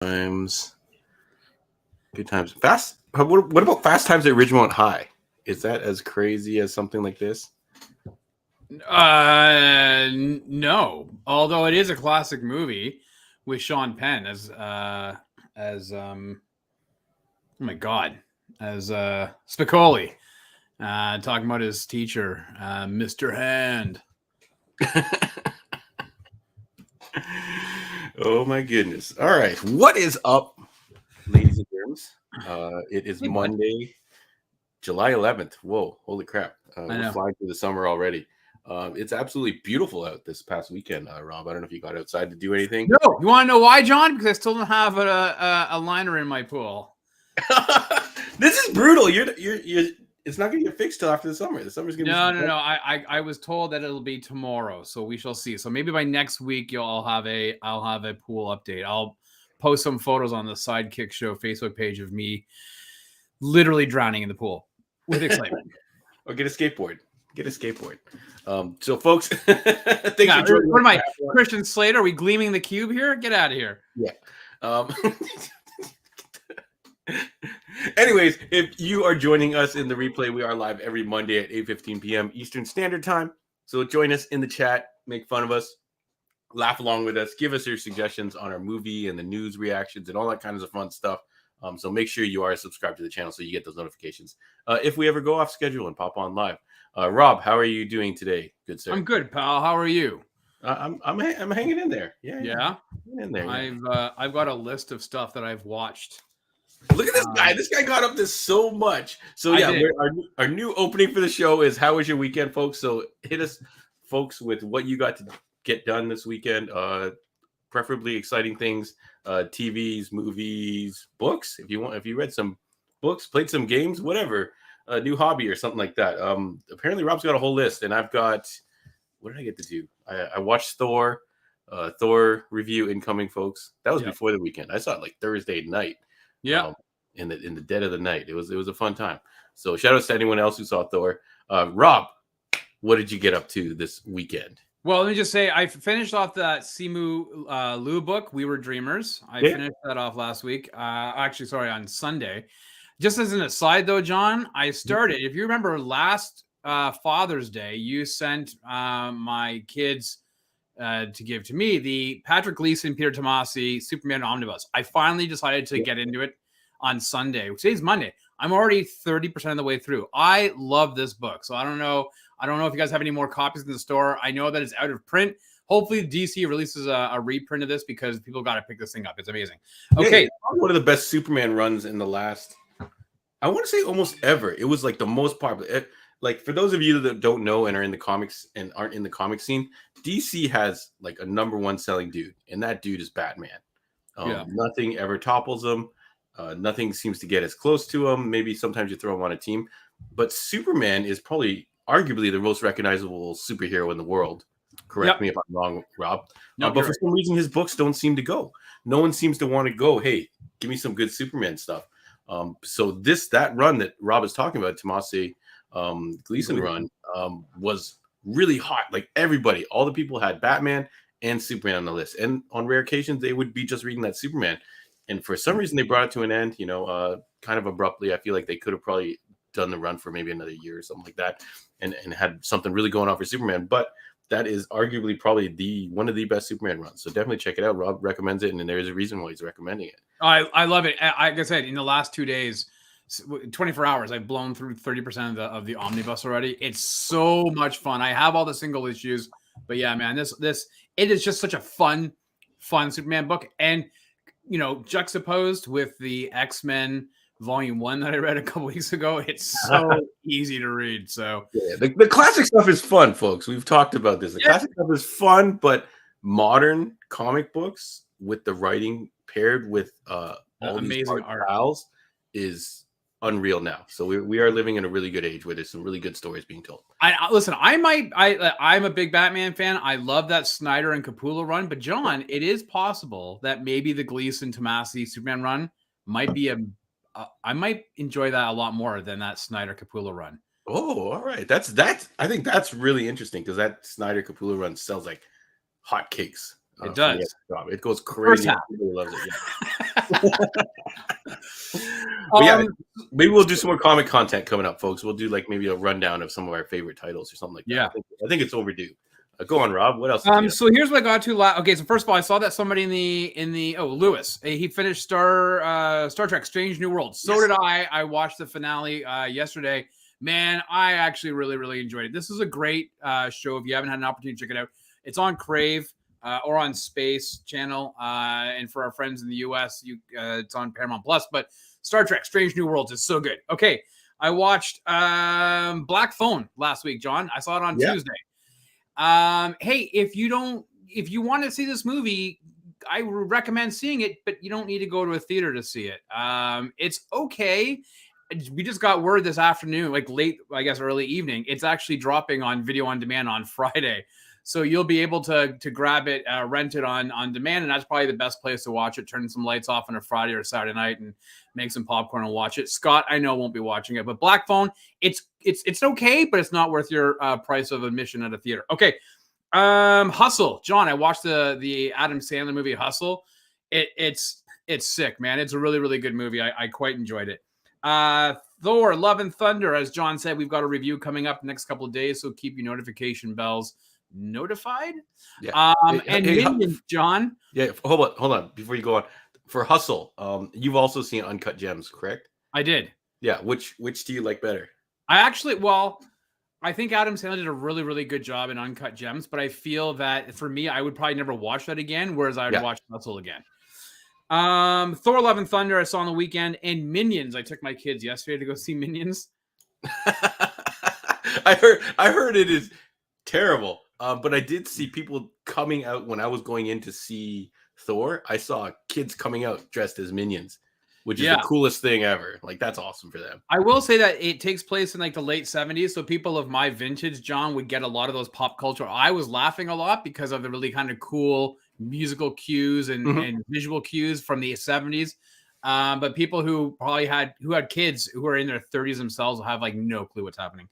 times. Good times. Fast. What about Fast Times at Ridgemont High? Is that as crazy as something like this? No. Although it is a classic movie with Sean Penn as oh my god, as Spicoli, talking about his teacher, Mr. Hand. Oh my goodness! All right, what is up, ladies and germs? It is Monday, July 11th. Whoa, holy crap! We're flying through the summer already. It's absolutely beautiful out this past weekend, Rob. I don't know if you got outside to do anything. No, you want to know why, John? Because I still don't have a liner in my pool. This is brutal. You're. It's not going to get fixed till after the summer. The summer's going to be no. I was told that it'll be tomorrow, so we shall see. So maybe by next week I'll have a pool update. I'll post some photos on the Sidekick Show Facebook page of me literally drowning in the pool with excitement. Or get a skateboard. So folks, thanks for joining. What am I, Christian Slater? Are we gleaming the cube here? Get out of here. Yeah. Anyways, if you are joining us in the replay, we are live every Monday at 8:15 p.m. Eastern Standard Time. So join us in the chat, make fun of us, laugh along with us, give us your suggestions on our movie and the news reactions and all that kinds of fun stuff. So make sure you are subscribed to the channel so you get those notifications if we ever go off schedule and pop on live. Rob, how are you doing today, good sir? I'm good, pal. How are you? I'm hanging in there. Yeah. In there. I've got a list of stuff that I've watched. Look at this guy. This guy got up this so much. So yeah, our new opening for the show is how was your weekend, folks? So hit us, folks, with what you got to get done this weekend. Preferably exciting things, TVs, movies, books. If you read some books, played some games, whatever, a new hobby or something like that. Apparently Rob's got a whole list, and I've got, what did I get to do? I watched Thor review incoming, folks. That was before the weekend. I saw it like Thursday night. Yeah. In the dead of the night. It was a fun time. So shout out to anyone else who saw Thor. Rob, what did you get up to this weekend? Well, let me just say I finished off that Simu Liu book, We Were Dreamers. I finished that off last week. On Sunday. Just as an aside though, John, I started, if you remember last Father's Day, you sent my kids to give to me the Patrick Gleason, Peter Tomasi, Superman Omnibus. I finally decided to get into it on Sunday. Today's Monday. I'm already 30% of the way through. I love this book. So I don't know if you guys have any more copies in the store. I know that it's out of print. Hopefully DC releases a reprint of this because people got to pick this thing up. It's amazing. Okay. Hey, one of the best Superman runs in the last, I want to say almost ever. It was like the most popular. Like for those of you that don't know and are in the comics and aren't in the comic scene, DC has like a number one selling dude, and that dude is Batman. Nothing ever topples him. Nothing seems to get as close to him. Maybe sometimes you throw him on a team, but Superman is probably arguably the most recognizable superhero in the world. Correct me if I'm wrong, Rob. But for some reason, his books don't seem to go. No one seems to want to go, hey, give me some good Superman stuff. So that run that Rob is talking about, Tomasi Gleason run, was really hot. Like everybody, all the people had Batman and Superman on the list, and on rare occasions they would be just reading that Superman, and for some reason they brought it to an end, kind of abruptly. I feel like they could have probably done the run for maybe another year or something like that, and had something really going on for Superman. But that is arguably probably one of the best Superman runs, so definitely check it out. Rob recommends it, and there is a reason why he's recommending it. I love it. Like I said, in the last 2 days, 24 hours, I've blown through 30% of the omnibus already. It's so much fun. I have all the single issues, but yeah, man, it is just such a fun Superman book, and juxtaposed with the X-Men Volume 1 that I read a couple weeks ago, it's so easy to read. So the classic stuff is fun, folks. We've talked about this. The classic stuff is fun, but modern comic books with the writing paired with all amazing art styles is unreal now. So we are living in a really good age where there's some really good stories being told. I'm a big Batman fan. I love that Snyder and Capullo run, but John, it is possible that maybe the Gleason Tomasi Superman run might be I might enjoy that a lot more than that Snyder Capullo run. Oh, all right. I think that's really interesting because that Snyder Capullo run sells like hotcakes. It from the does. job. It goes First crazy. half. Everybody loves it. Yeah. But yeah, maybe we'll do some more comic content coming up, folks. We'll do like maybe a rundown of some of our favorite titles or something like that. Yeah. I think it's overdue. Go on, Rob. What else? So here's what I got to. Okay, so first of all, I saw that somebody in the Lewis, he finished Star Trek: Strange New Worlds. So did I. I watched the finale yesterday. Man, I actually really enjoyed it. This is a great show. If you haven't had an opportunity to check it out, it's on Crave or on Space Channel, and for our friends in the US, it's on Paramount Plus. But Star Trek: Strange New Worlds is so good. Okay, I watched Black Phone last week, John. I saw it on Tuesday. Hey, if you want to see this movie, I recommend seeing it, but you don't need to go to a theater to see it. It's okay. We just got word this afternoon, like late, I guess, early evening. It's actually dropping on video on demand on Friday. So you'll be able to grab it, rent it on demand, and that's probably the best place to watch it. Turn some lights off on a Friday or Saturday night and make some popcorn and watch it. Scott, I know, won't be watching it, but Black Phone, it's okay, but it's not worth your price of admission at a theater. Okay, Hustle, John. I watched the Adam Sandler movie Hustle. It's sick, man. It's a really good movie. I quite enjoyed it. Thor: Love and Thunder, as John said, we've got a review coming up the next couple of days, so keep your notification bells notified. Yeah. Minions, John. Yeah, hold on before you go on. For Hustle, you've also seen Uncut Gems, correct? I did. Yeah, which do you like better? I think Adam Sandler did a really good job in Uncut Gems, but I feel that for me, I would probably never watch that again, whereas I would watch Hustle again. Thor: Love and Thunder I saw on the weekend, and Minions. I took my kids yesterday to go see Minions. I heard it is terrible, but I did see people coming out when I was going in to see Thor. I saw kids coming out dressed as Minions, which is the coolest thing ever. Like, that's awesome for them. I will say that it takes place in like the late 70s, so people of my vintage, John, would get a lot of those pop culture. I was laughing a lot because of the really kind of cool musical cues and visual cues from the 70s. But people who probably had kids who are in their 30s themselves will have like no clue what's happening.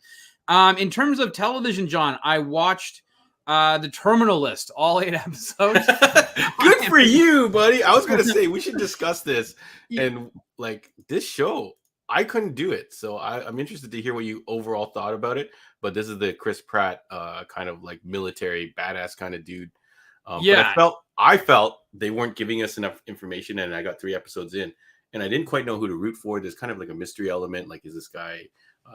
In terms of television, John, I watched the Terminal List, all 8 episodes. Good for you, buddy. I was gonna say we should discuss this, and like this show, I couldn't do it, so I'm interested to hear what you overall thought about it. But this is the Chris Pratt kind of like military badass kind of dude. But I felt they weren't giving us enough information, and I got 3 episodes in, and I didn't quite know who to root for. There's kind of like a mystery element, like is this guy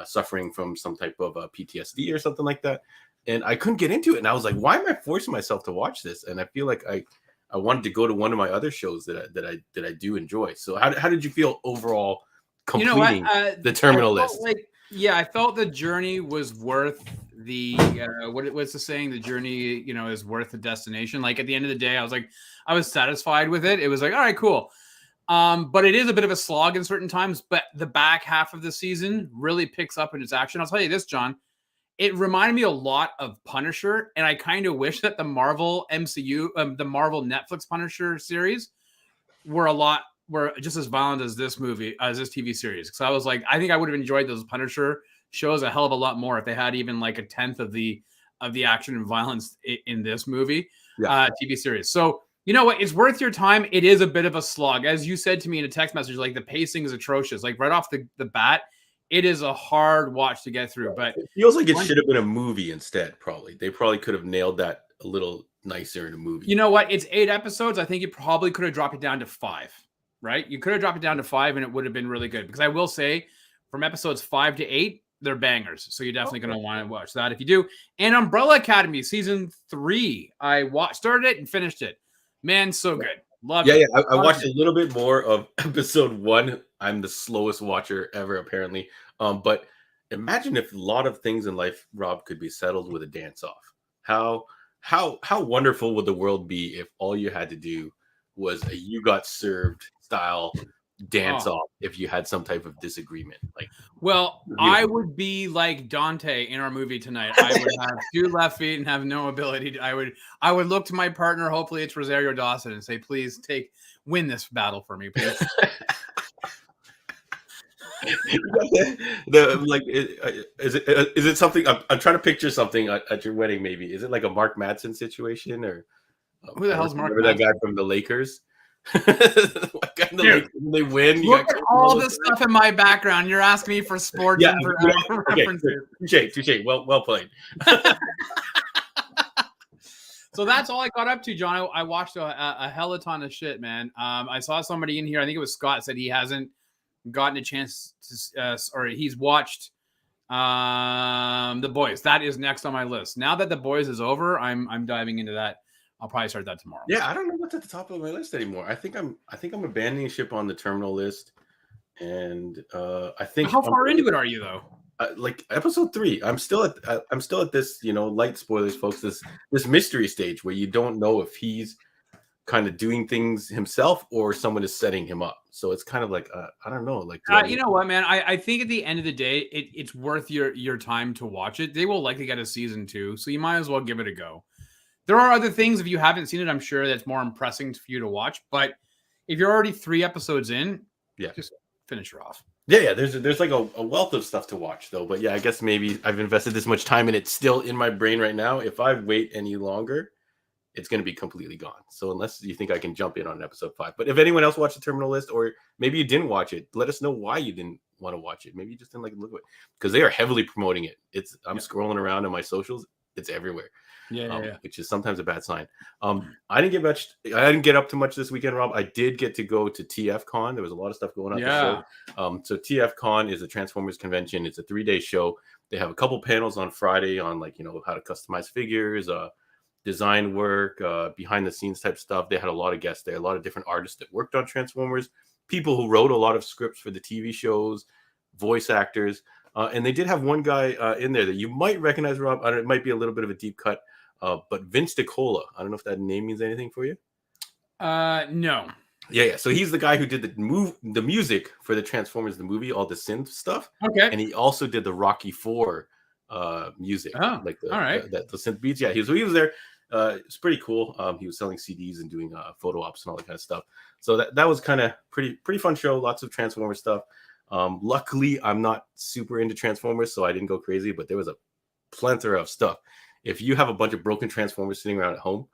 suffering from some type of PTSD or something like that? And I couldn't get into it, and I was like, why am I forcing myself to watch this? And I feel like I wanted to go to one of my other shows that I do enjoy. So how did you feel overall completing the Terminal List? I felt the journey was worth the what's the saying? The journey, is worth the destination. Like at the end of the day, I was satisfied with it. It was like, all right, cool. But it is a bit of a slog in certain times. But the back half of the season really picks up in its action. I'll tell you this, John. It reminded me a lot of Punisher, and I kind of wish that the Marvel MCU, the Marvel Netflix Punisher series, were just as violent as this movie, as this TV series. Because I was like, I think I would have enjoyed those Punisher shows a hell of a lot more if they had even like a tenth of the action and violence in this movie TV series. So you know what? It's worth your time. It is a bit of a slog, as you said to me in a text message. Like the pacing is atrocious. Like right off the bat. It is a hard watch to get through, but it feels like it should have been a movie instead. Probably they could have nailed that a little nicer in a movie. You know what? It's 8 episodes. I think you probably could have dropped it down to 5, right? You could have dropped it down to 5, and it would have been really good. Because I will say, from episodes 5 to 8, they're bangers. So you're definitely going to want to watch that if you do. And Umbrella Academy season 3, I started it and finished it. Man, so good. Love it. Yeah. I watched a little bit more of episode 1. I'm the slowest watcher ever, apparently. But imagine if a lot of things in life, Rob, could be settled with a dance off. How wonderful would the world be if all you had to do was a "you got served" style dance off if you had some type of disagreement? I would be like Dante in our movie tonight. I would have 2 left feet and have no ability to. I would look to my partner, hopefully it's Rosario Dawson, and say, "Please win this battle for me, please." Is it something? I'm trying to picture something at your wedding. Maybe is it like a Mark Madsen situation or? Who the hell's Mark? Remember that guy from the Lakers? What guy in the Lakers when they win? Look at all the stuff in my background. You're asking me for sports and for references. Touche. Well played. So that's all I got up to, John. I watched a hell of a ton of shit, man. I saw somebody in here. I think it was Scott said he hasn't gotten a chance to, or he's watched The Boys. That is next on my list. Now that The Boys is over, I'm diving into that. I'll probably start that tomorrow. Yeah, I don't know what's at the top of my list anymore. I think I'm abandoning ship on the terminal list, and I think how far into it are you though? Like episode 3. I'm still at this, light spoilers, folks. This mystery stage where you don't know if he's kind of doing things himself or someone is setting him up. So it's kind of like I don't know. Like you know what, man? I think at the end of the day, it's worth your time to watch it. They will likely get a season 2, so you might as well give it a go. There are other things, if you haven't seen it, I'm sure that's more impressing for you to watch. But if you're already 3 episodes in, just finish her off. Yeah. There's like a wealth of stuff to watch, though. But yeah, I guess maybe I've invested this much time and it's still in my brain right now. If I wait any longer, it's going to be completely gone. So unless you think I can jump in on episode 5. But if anyone else watched the terminal list, or maybe you didn't watch it, let us know why you didn't want to watch it. Maybe you just didn't like the look of it, because they are heavily promoting it. I'm scrolling around on my socials. It's everywhere. Yeah. Which is sometimes a bad sign. I didn't get up to much this weekend, Rob. I did get to go to TF Con. There was a lot of stuff going on. Yeah. So TF Con is a Transformers convention. It's a 3-day show. They have a couple panels on Friday on how to customize figures, design work, behind the scenes type stuff. They had a lot of guests there, a lot of different artists that worked on Transformers, people who wrote a lot of scripts for the TV shows, voice actors. And they did have one guy in there that you might recognize, Rob. It might be a little bit of a deep cut. But Vince DiCola, I don't know if that name means anything for you. No. Yeah. So he's the guy who did the music for the Transformers, the movie, all the synth stuff. Okay. And he also did the Rocky IV music, like the synth beats. Yeah, he was there. It's pretty cool. He was selling CDs and doing photo ops and all that kind of stuff. So that was kind of pretty fun show. Lots of Transformers stuff. Luckily, I'm not super into Transformers, so I didn't go crazy. But there was a plethora of stuff. If you have a bunch of broken Transformers sitting around at home,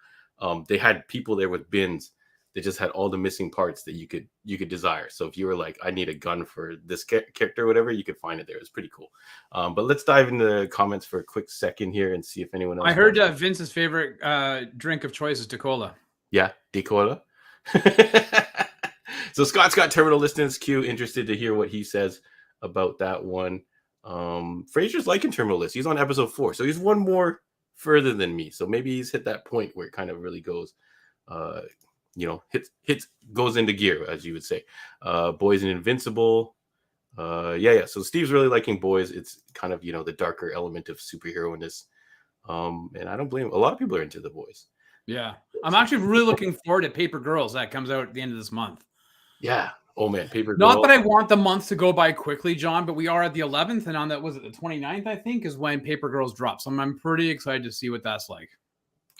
they had people there with bins that just had all the missing parts that you could desire. So if you were like, I need a gun for this character or whatever, you could find it there. It's pretty cool. But let's dive into the comments for a quick second here and see if anyone else. I heard Vince's favorite drink of choice is Cola. Yeah, Cola. So Scott's got terminal list in his queue. Interested to hear what he says about that one. Fraser's liking terminal list. He's on episode 4, so he's one more further than me. So maybe he's hit that point where it kind of really goes, goes into gear, as you would say. Boys and Invincible. Yeah. So Steve's really liking Boys. It's kind of, the darker element of superhero-ness. And I don't blame him. A lot of people are into The Boys. Yeah. I'm actually really looking forward to Paper Girls. That comes out at the end of this month. Yeah. Oh man, Paper Girls. Not that I want the month to go by quickly, John, but we are at the 11th, and on that, was it the 29th, I think, is when Paper Girls drops. So I'm pretty excited to see what that's like.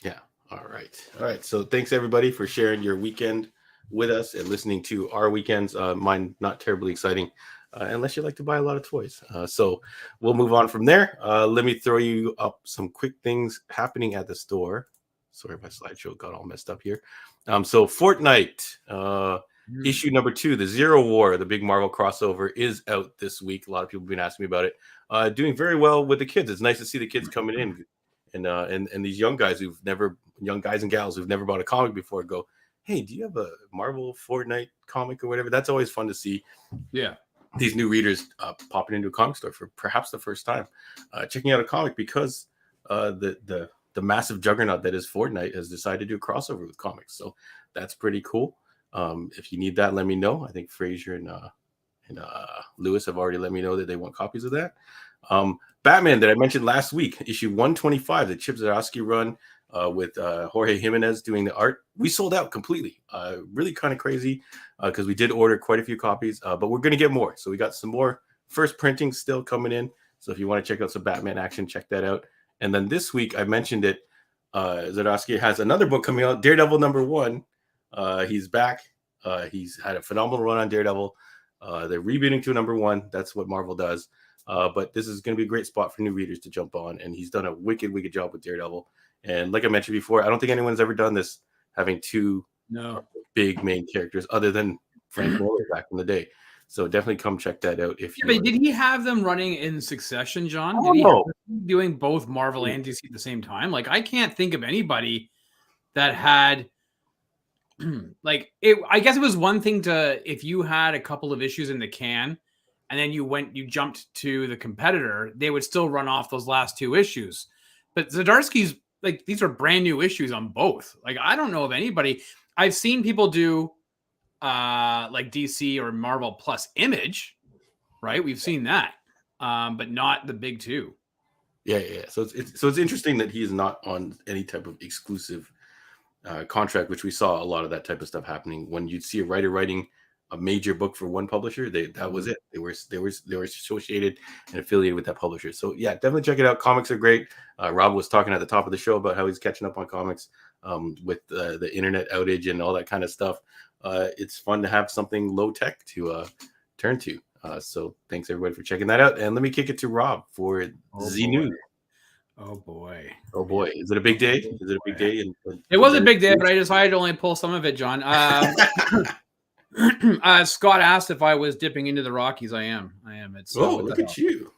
Yeah. All right. So thanks everybody for sharing your weekend with us and listening to our weekends. Mine not terribly exciting, unless you like to buy a lot of toys. So we'll move on from there. Let me throw you up some quick things happening at the store. Sorry, my slideshow got all messed up here. So Fortnite. Issue number 2, the Zero War, the big Marvel crossover, is out this week. A lot of people have been asking me about it. Doing very well with the kids. It's nice to see the kids coming in, and these young guys and gals who've never bought a comic before go, hey, do you have a Marvel Fortnite comic or whatever? That's always fun to see. Yeah, these new readers popping into a comic store for perhaps the first time, checking out a comic because the massive juggernaut that is Fortnite has decided to do a crossover with comics. So that's pretty cool. If you need that, let me know. I think Fraser and Lewis have already let me know that they want copies of that. Batman that I mentioned last week, issue 125, the Chip Zdarsky run with Jorge Jimenez doing the art. We sold out completely. Really kind of crazy because we did order quite a few copies, but we're going to get more. So we got some more first printing still coming in. So if you want to check out some Batman action, check that out. And then this week, I mentioned it, Zdarsky has another book coming out, Daredevil #1. He's back. He's had a phenomenal run on Daredevil. They're rebooting to #1. That's what Marvel does. But this is going to be a great spot for new readers to jump on. And he's done a wicked job with Daredevil. And like I mentioned before, I don't think anyone's ever done this having two big main characters other than Frank Miller back in the day. So definitely come check that out if you. But did he have them running in succession, John? Did he have them doing both Marvel and DC at the same time? Like, I can't think of anybody that had like it. I guess it was one thing if you had a couple of issues in the can, and then you jumped to the competitor, they would still run off those last two issues. But Zdarsky's like, these are brand new issues on both. Like, I don't know of anybody. I've seen people do like DC or Marvel plus Image, right? We've seen that, but not the big two. Yeah. So it's interesting that he's not on any type of exclusive contract, which we saw a lot of that type of stuff happening when you'd see a writer writing a major book for one publisher. That was it. They were associated and affiliated with that publisher. So yeah, definitely check it out. Comics are great. Rob was talking at the top of the show about how he's catching up on comics with the internet outage and all that kind of stuff. It's fun to have something low tech to turn to. So thanks everybody for checking that out. And let me kick it to Rob for Z News. Oh boy. Is it a big day? Is it a big day? It was a big day, but I decided to only pull some of it, John. Scott asked if I was dipping into the Rockies. I am. It's look at you.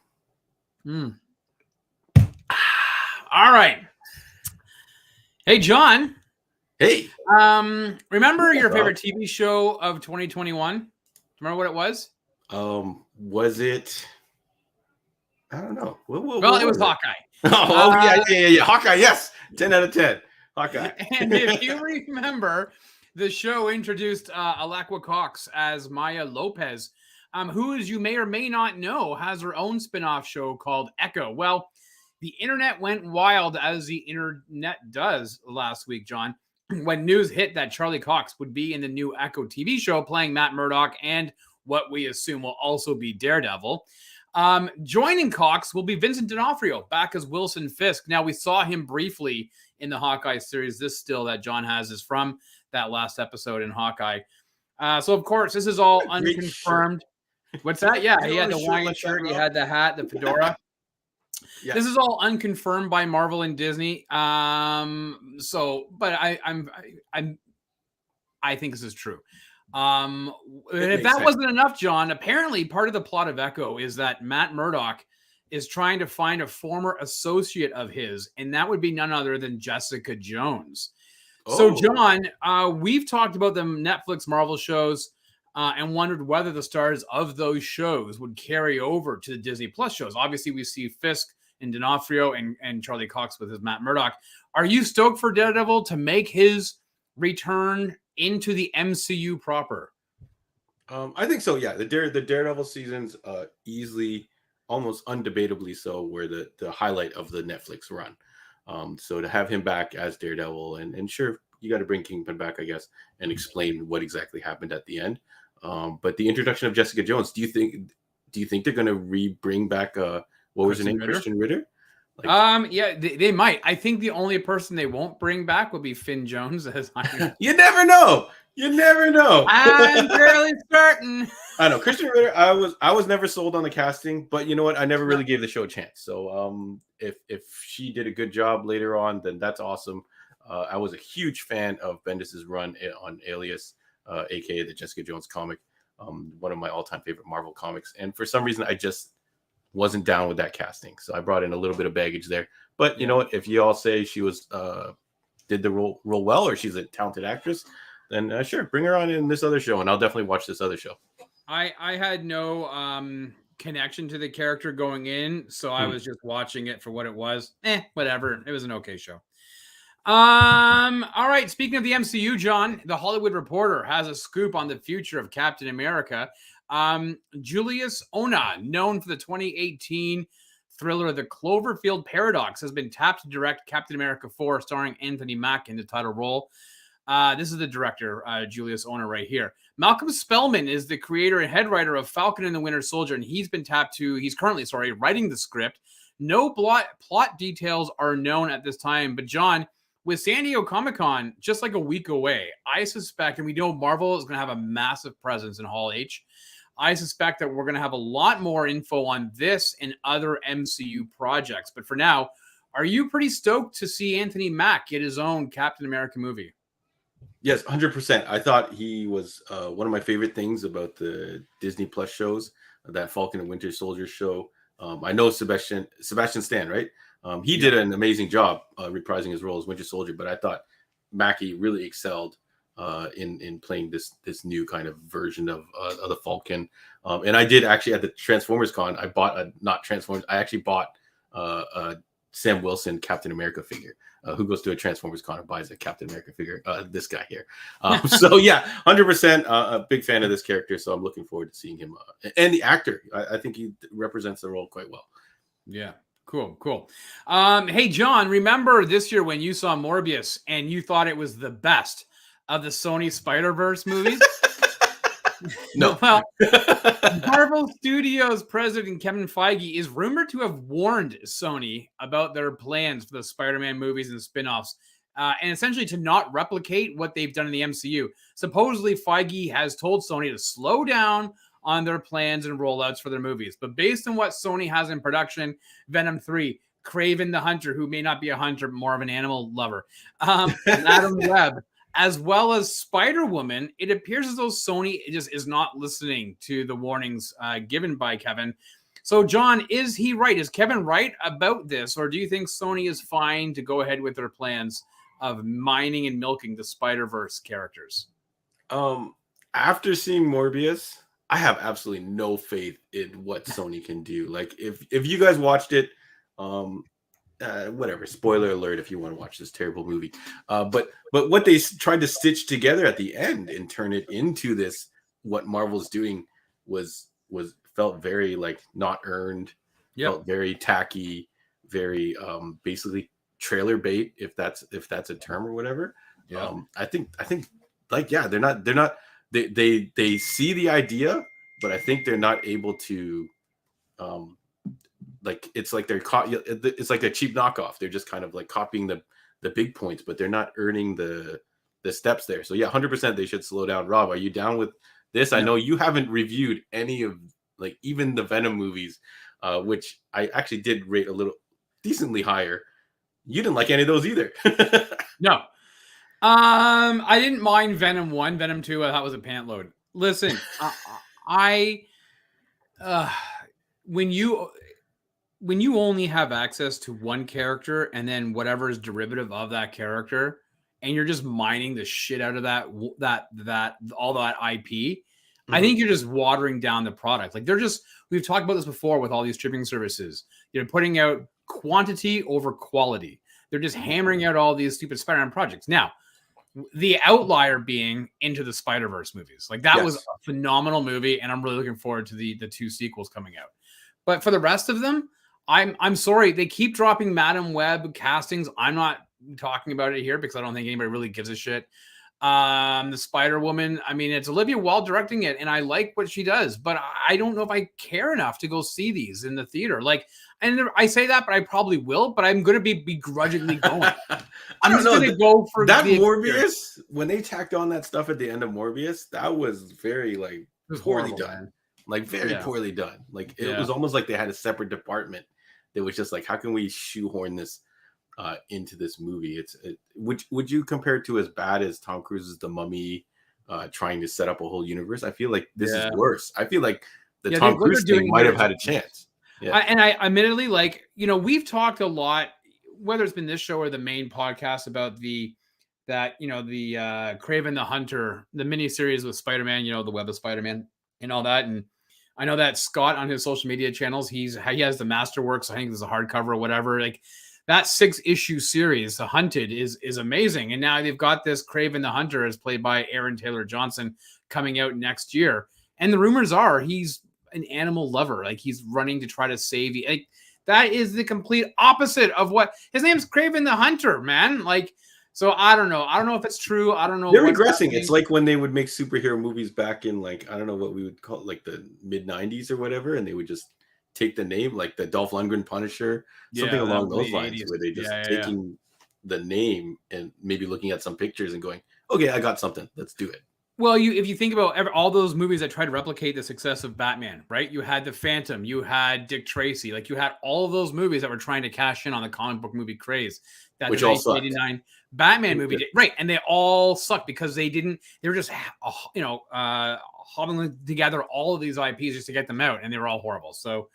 All right. Hey, John. Hey. Remember your favorite TV show of 2021? Remember what it was? Was it? I don't know. Well, it was Hawkeye. Yeah. Hawkeye, yes. 10 out of 10. Hawkeye. And if you remember, the show introduced Alaqua Cox as Maya Lopez, who, as you may or may not know, has her own spin-off show called Echo. Well, the internet went wild, as the internet does, last week, John, when news hit that Charlie Cox would be in the new Echo TV show playing Matt Murdock and what we assume will also be Daredevil. Joining Cox will be Vincent D'Onofrio, back as Wilson Fisk. Now, we saw him briefly in the Hawkeye series. This still that John has is from that last episode in Hawkeye. So, of course, this is all unconfirmed. What's that? Yeah, he had the Hawaiian shirt, he had the hat, the fedora. Yeah. This is all unconfirmed by Marvel and Disney. But I think this is true. If that wasn't enough, John, apparently part of the plot of Echo is that Matt Murdock is trying to find a former associate of his, and that would be none other than Jessica Jones. Oh. So, John, we've talked about the Netflix Marvel shows and wondered whether the stars of those shows would carry over to the Disney Plus shows. Obviously, we see Fisk and D'Onofrio and Charlie Cox with his Matt Murdock. Are you stoked for Daredevil to make his return into the MCU proper? I think so. Yeah, the Daredevil seasons easily, almost undebatably so, were the highlight of the Netflix run. So to have him back as Daredevil, and sure, you got to bring Kingpin back, I guess, and explain what exactly happened at the end. But the introduction of Jessica Jones, do you think they're going to bring back what was her name, Christian Ritter? Yeah, they might. I think the only person they won't bring back will be Finn Jones as You never know. I'm fairly certain. I know Christian Ritter. I was never sold on the casting, but you know what? I never really gave the show a chance. So if she did a good job later on, then that's awesome. I was a huge fan of Bendis's run on Alias, aka the Jessica Jones comic, one of my all-time favorite Marvel comics. And for some reason, I just wasn't down with that casting, so I brought in a little bit of baggage there. But you know what? If you all say she was did the role well, or she's a talented actress, then sure, bring her on in this other show, and I'll definitely watch this other show. I had no connection to the character going in, so I was just watching it for what it was. Whatever. It was an okay show. All right. Speaking of the MCU, John, the Hollywood Reporter has a scoop on the future of Captain America. Julius Ona, known for the 2018 thriller The Cloverfield Paradox, has been tapped to direct Captain America 4, starring Anthony Mack in the title role. This is the director, Julius Ona, right here. Malcolm Spellman is the creator and head writer of Falcon and the Winter Soldier, and he's currently writing the script. No plot details are known at this time, but John, with San Diego Comic-Con just like a week away, I suspect, and we know Marvel is going to have a massive presence in Hall H, I suspect that we're going to have a lot more info on this and other MCU projects. But for now, are you pretty stoked to see Anthony Mack get his own Captain America movie? Yes, 100%. I thought he was one of my favorite things about the Disney Plus shows, that Falcon and Winter Soldier show. I know Sebastian Stan, right? He Yeah. did an amazing job reprising his role as Winter Soldier, but I thought Mackie really excelled in playing this new kind of version of the Falcon. And I did actually at the Transformers Con, I bought not Transformers, I actually bought a Sam Wilson Captain America figure. Who goes to a Transformers Con and buys a Captain America figure? This guy here. So yeah, 100% a big fan of this character. So I'm looking forward to seeing him and the actor. I think he represents the role quite well. Yeah. Cool. Hey, John, remember this year when you saw Morbius and you thought it was the best of the Sony Spider-Verse movies? No. Well, Marvel Studios president Kevin Feige is rumored to have warned Sony about their plans for the Spider-Man movies and spin-offs, and essentially to not replicate what they've done in the MCU. Supposedly, Feige has told Sony to slow down on their plans and rollouts for their movies. But based on what Sony has in production, Venom 3, Kraven the Hunter, who may not be a hunter, but more of an animal lover, Madam Web, as well as Spider-Woman, it appears as though Sony just is not listening to the warnings given by Kevin. So, John, is he right? Is Kevin right about this? Or do you think Sony is fine to go ahead with their plans of mining and milking the Spider-Verse characters? After seeing Morbius, I have absolutely no faith in what Sony can do. Like if you guys watched it, whatever, spoiler alert if you want to watch this terrible movie. But what they tried to stitch together at the end and turn it into this, what Marvel's doing was felt very like not earned, felt very tacky, very basically trailer bait, if that's a term or whatever. I think like, yeah, they're not they see the idea, but I think they're not able to like, it's like it's like a cheap knockoff. They're just kind of like copying the big points, but they're not earning the steps there. So yeah, 100% they should slow down. Rob, are you down with this? I know you haven't reviewed any of, like, even the Venom movies, which I actually did rate a little decently higher. You didn't like any of those either. No. I didn't mind Venom 1, Venom 2, I thought was a pant load. Listen, when you only have access to one character and then whatever is derivative of that character, and you're just mining the shit out of that all that IP, I think you're just watering down the product. Like, we've talked about this before with all these streaming services. They're putting out quantity over quality. They're just hammering out all these stupid Spider-Man projects. Now, the outlier being Into the Spider-Verse movies. Like, that was a phenomenal movie, and I'm really looking forward to the 2 sequels coming out. But for the rest of them, I'm sorry, they keep dropping Madam Web castings. I'm not talking about it here because I don't think anybody really gives a shit. The Spider-Woman, I mean, it's Olivia Wilde directing it, and I like what she does, but I don't know if I care enough to go see these in the theater. Like, and I say that, but I probably will, but I'm going to be begrudgingly going. I'm just going to go for that Morbius. When they tacked on that stuff at the end of Morbius, that was very, like, poorly done. Man. Like, very poorly done. Like, it was almost like they had a separate department that was just like, how can we shoehorn this into this movie? Would you compare it to as bad as Tom Cruise's The Mummy, trying to set up a whole universe? I feel like this is worse. I feel like the Tom Cruise thing might have had a chance. I admittedly, like, we've talked a lot, whether it's been this show or the main podcast, about the Kraven the Hunter, the miniseries with Spider-Man, the Web of Spider-Man and all that. And I know that Scott on his social media channels, he has the Masterworks. I think there's a hardcover or whatever. Like, that 6-issue series, The Hunted, is amazing. And now they've got this Kraven the Hunter, as played by Aaron Taylor Johnson, coming out next year. And the rumors are he's an animal lover. Like, he's running to try to save you. Like, that is the complete opposite of what his name's Kraven the Hunter, man. Like, so I don't know. I don't know if it's true. I don't know. They're regressing. It's like when they would make superhero movies back in, like, I don't know what we would call it, like the mid-90s or whatever, and they would just take the name, like the Dolph Lundgren Punisher, something along those lines, where they just taking the name and maybe looking at some pictures and going, okay, I got something, let's do it. Well, if you think about all those movies that tried to replicate the success of Batman, right? You had The Phantom, you had Dick Tracy, like you had all of those movies that were trying to cash in on the comic book movie craze. That Which the all sucked. 1989 Batman movie did, right? And they all sucked because they were just hobbling together all of these IPs just to get them out, and they were all horrible. So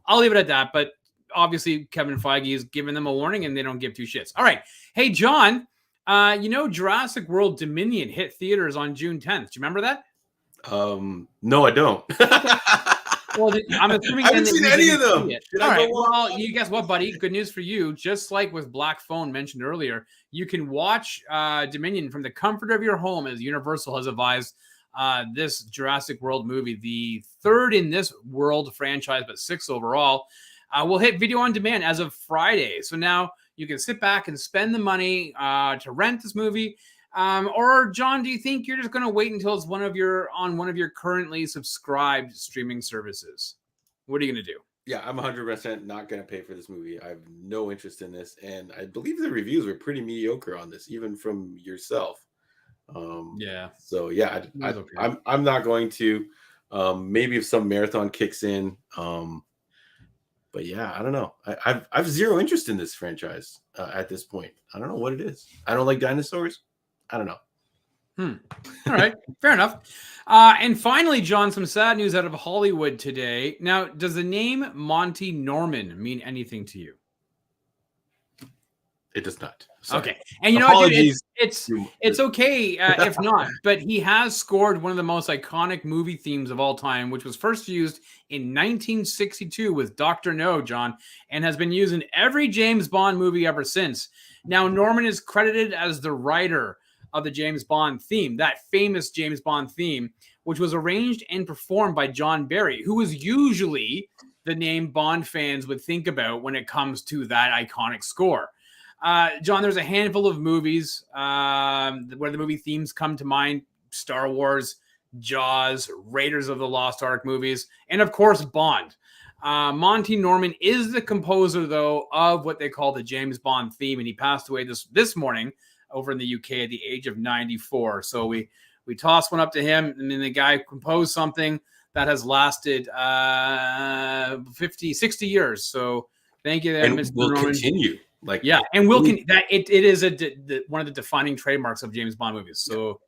I'll leave it at that. But obviously, Kevin Feige is giving them a warning, and they don't give two shits. All right, hey John. Jurassic World Dominion hit theaters on June 10th. Do you remember that? No, I don't. Well, I'm assuming I haven't seen any of them. All right. Well, you guess what, buddy? Good news for you. Just like with Black Phone mentioned earlier, you can watch Dominion from the comfort of your home, as Universal has advised this Jurassic World movie, the third in this world franchise, but sixth overall, will hit video on demand as of Friday. So now you can sit back and spend the money to rent this movie. Or John, do you think you're just going to wait until it's on one of your currently subscribed streaming services? What are you going to do? Yeah, I'm 100% not going to pay for this movie. I have no interest in this, and I believe the reviews were pretty mediocre on this, even from yourself. Yeah. So yeah, I'm not going to. Maybe if some marathon kicks in. But yeah, I don't know. I've zero interest in this franchise at this point. I don't know what it is. I don't like dinosaurs. I don't know. All right, fair enough. And finally, John, some sad news out of Hollywood today. Now, does the name Monty Norman mean anything to you? It does not. Sorry. Okay, and you know what, dude, it's okay if not, but he has scored one of the most iconic movie themes of all time, which was first used in 1962 with Dr. No, John, and has been used in every James Bond movie ever since. Now, Norman is credited as the writer of the James Bond theme, that famous James Bond theme, which was arranged and performed by John Barry, who is usually the name Bond fans would think about when it comes to that iconic score. John, there's a handful of movies where the movie themes come to mind: Star Wars, Jaws, Raiders of the Lost Ark movies, and of course Bond. Monty Norman is the composer, though, of what they call the James Bond theme, and he passed away this morning over in the UK at the age of 94. So we tossed one up to him, and then the guy composed something that has lasted 50, 60 years. So thank you there, and Mr. we'll Norman. Continue. It is one of the defining trademarks of James Bond movies. So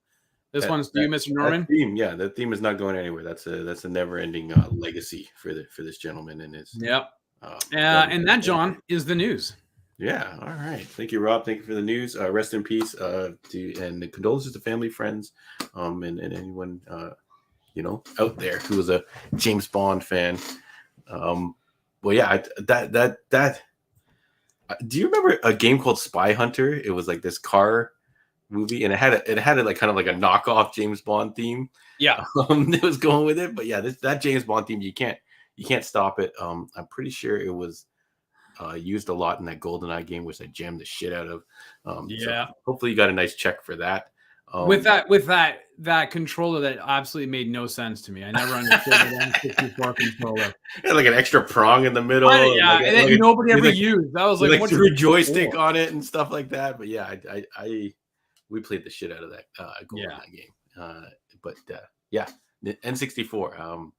this one's to you, Mr. Norman. That theme is not going anywhere. That's a never-ending legacy for this gentleman and his. Yep. And that, John, is the news. Yeah. All right. Thank you, Rob. Thank you for the news. Rest in peace. And condolences to family, friends, and anyone out there who was a James Bond fan. Well, yeah. That. Do you remember a game called Spy Hunter? It was like this car movie, and it had like kind of like a knockoff James Bond theme. Yeah, it was going with it, but yeah, that James Bond theme, you can't stop it. I'm pretty sure it was used a lot in that GoldenEye game, which I jammed the shit out of. So hopefully you got a nice check for that. With that controller that absolutely made no sense to me. I never understood the N64 controller. It had like an extra prong in the middle. Nobody ever used. I was like, what's your joystick on it and stuff like that. But yeah, we played the shit out of that GoldenEye game. But N64.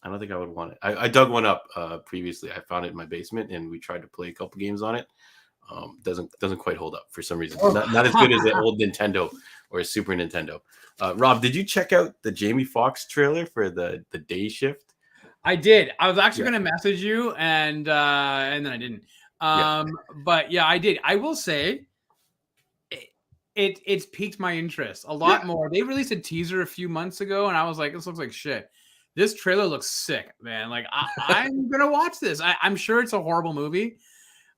I don't think I would want it. I dug one up previously. I found it in my basement, and we tried to play a couple games on it. Doesn't quite hold up for some reason. Not as good as the old Nintendo or Super Nintendo. Rob, did you check out the Jamie Foxx trailer for the Day Shift? I did. I was actually going to message you, and then I didn't. But yeah, I did. I will say it's piqued my interest a lot more. They released a teaser a few months ago, and I was like, this looks like shit. This trailer looks sick, man. Like I'm gonna watch this. I'm sure it's a horrible movie.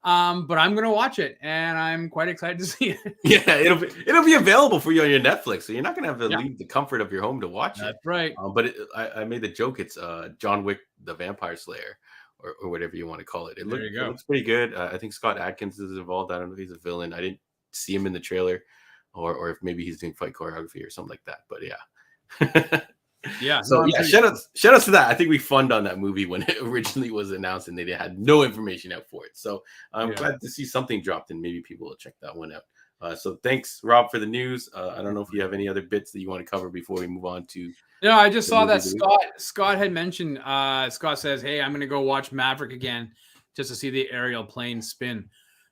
But I'm gonna watch it, and I'm quite excited to see it. Yeah, it'll be available for you on your Netflix, so you're not gonna have to leave the comfort of your home to watch it. That's right. But I made the joke. It's John Wick, the Vampire Slayer, or whatever you want to call it. It looks pretty good. I think Scott Adkins is involved. I don't know if he's a villain. I didn't see him in the trailer, or if maybe he's doing fight choreography or something like that. But yeah. Yeah. So shout outs to that. I think we funded on that movie when it originally was announced, and they had no information out for it. So I'm glad to see something dropped, and maybe people will check that one out. So thanks, Rob, for the news. I don't know if you have any other bits that you want to cover before we move on to. No, I just saw that movie of the Scott had mentioned. Scott says, "Hey, I'm going to go watch Maverick again just to see the aerial plane spin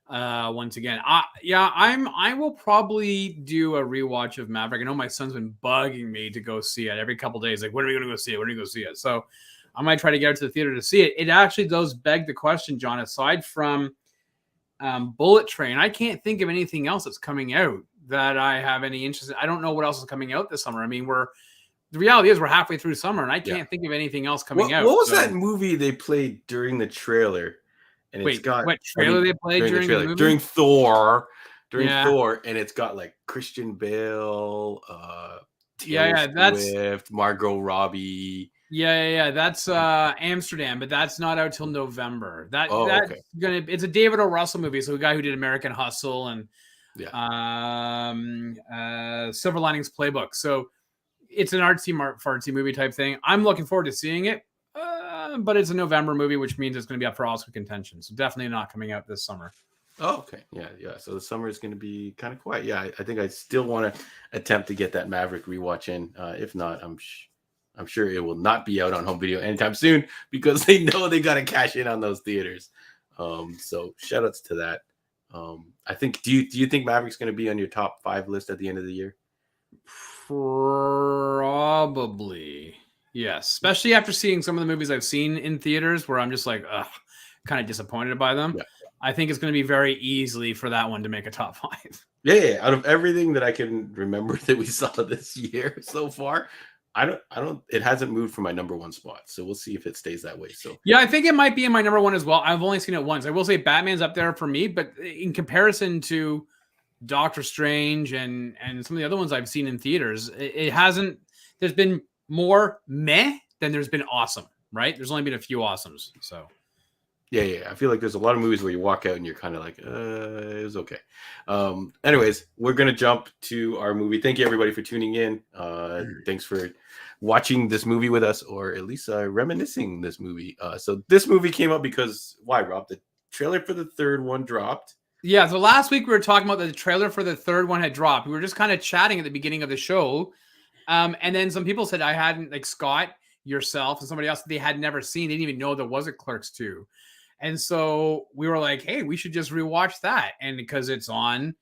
once again." I will probably do a rewatch of Maverick. I know my son's been bugging me to go see it every couple days. Like, when are we going to go see it? When are we going to go see it? So I might try to get out to the theater to see it. It actually does beg the question, John. Aside from Bullet Train, I can't think of anything else that's coming out that I have any interest in. I don't know what else is coming out this summer. I mean, the reality is we're halfway through summer, and I can't think of anything else coming out. What was that movie they played during the trailer? And what trailer they played during the movie? During Thor, Thor, and it's got like Christian Bale, Taylor Swift, Margot Robbie. Yeah. That's Amsterdam, but that's not out till November. It's a David O. Russell movie, so the guy who did American Hustle and Silver Linings Playbook. So it's an artsy movie type thing. I'm looking forward to seeing it, but it's a November movie, which means it's going to be up for Oscar contention. So definitely not coming out this summer. Oh, okay. Yeah. So the summer is going to be kind of quiet. Yeah, I think I still want to attempt to get that Maverick rewatch in. If not, I'm sure it will not be out on home video anytime soon because they know they got to cash in on those theaters. So shout outs to that. I think, do you think Maverick's going to be on your top 5 list at the end of the year? Probably. Yes. Especially after seeing some of the movies I've seen in theaters where I'm just like, kind of disappointed by them. Yeah. I think it's going to be very easily for that one to make a top 5. Yeah. Out of everything that I can remember that we saw this year so far, it hasn't moved from my number 1 spot. So we'll see if it stays that way. So yeah, I think it might be in my number 1 as well. I've only seen it once. I will say Batman's up there for me, but in comparison to Doctor Strange and some of the other ones I've seen in theaters, it hasn't. There's been more meh than there's been awesome, right? There's only been a few awesomes. So yeah. I feel like there's a lot of movies where you walk out and you're kind of like, it was okay. Anyways, we're gonna jump to our movie. Thank you everybody for tuning in. Thanks for watching this movie with us, or at least reminiscing this movie. So this movie came up because why, Rob? The trailer for the third one dropped. Yeah, so last week we were talking about the trailer for the third one had dropped. We were just kind of chatting at the beginning of the show. And then some people said I hadn't, like Scott, yourself, and somebody else that they had never seen. They didn't even know there was a Clerks 2. And so we were like, hey, we should just rewatch that. And because it's on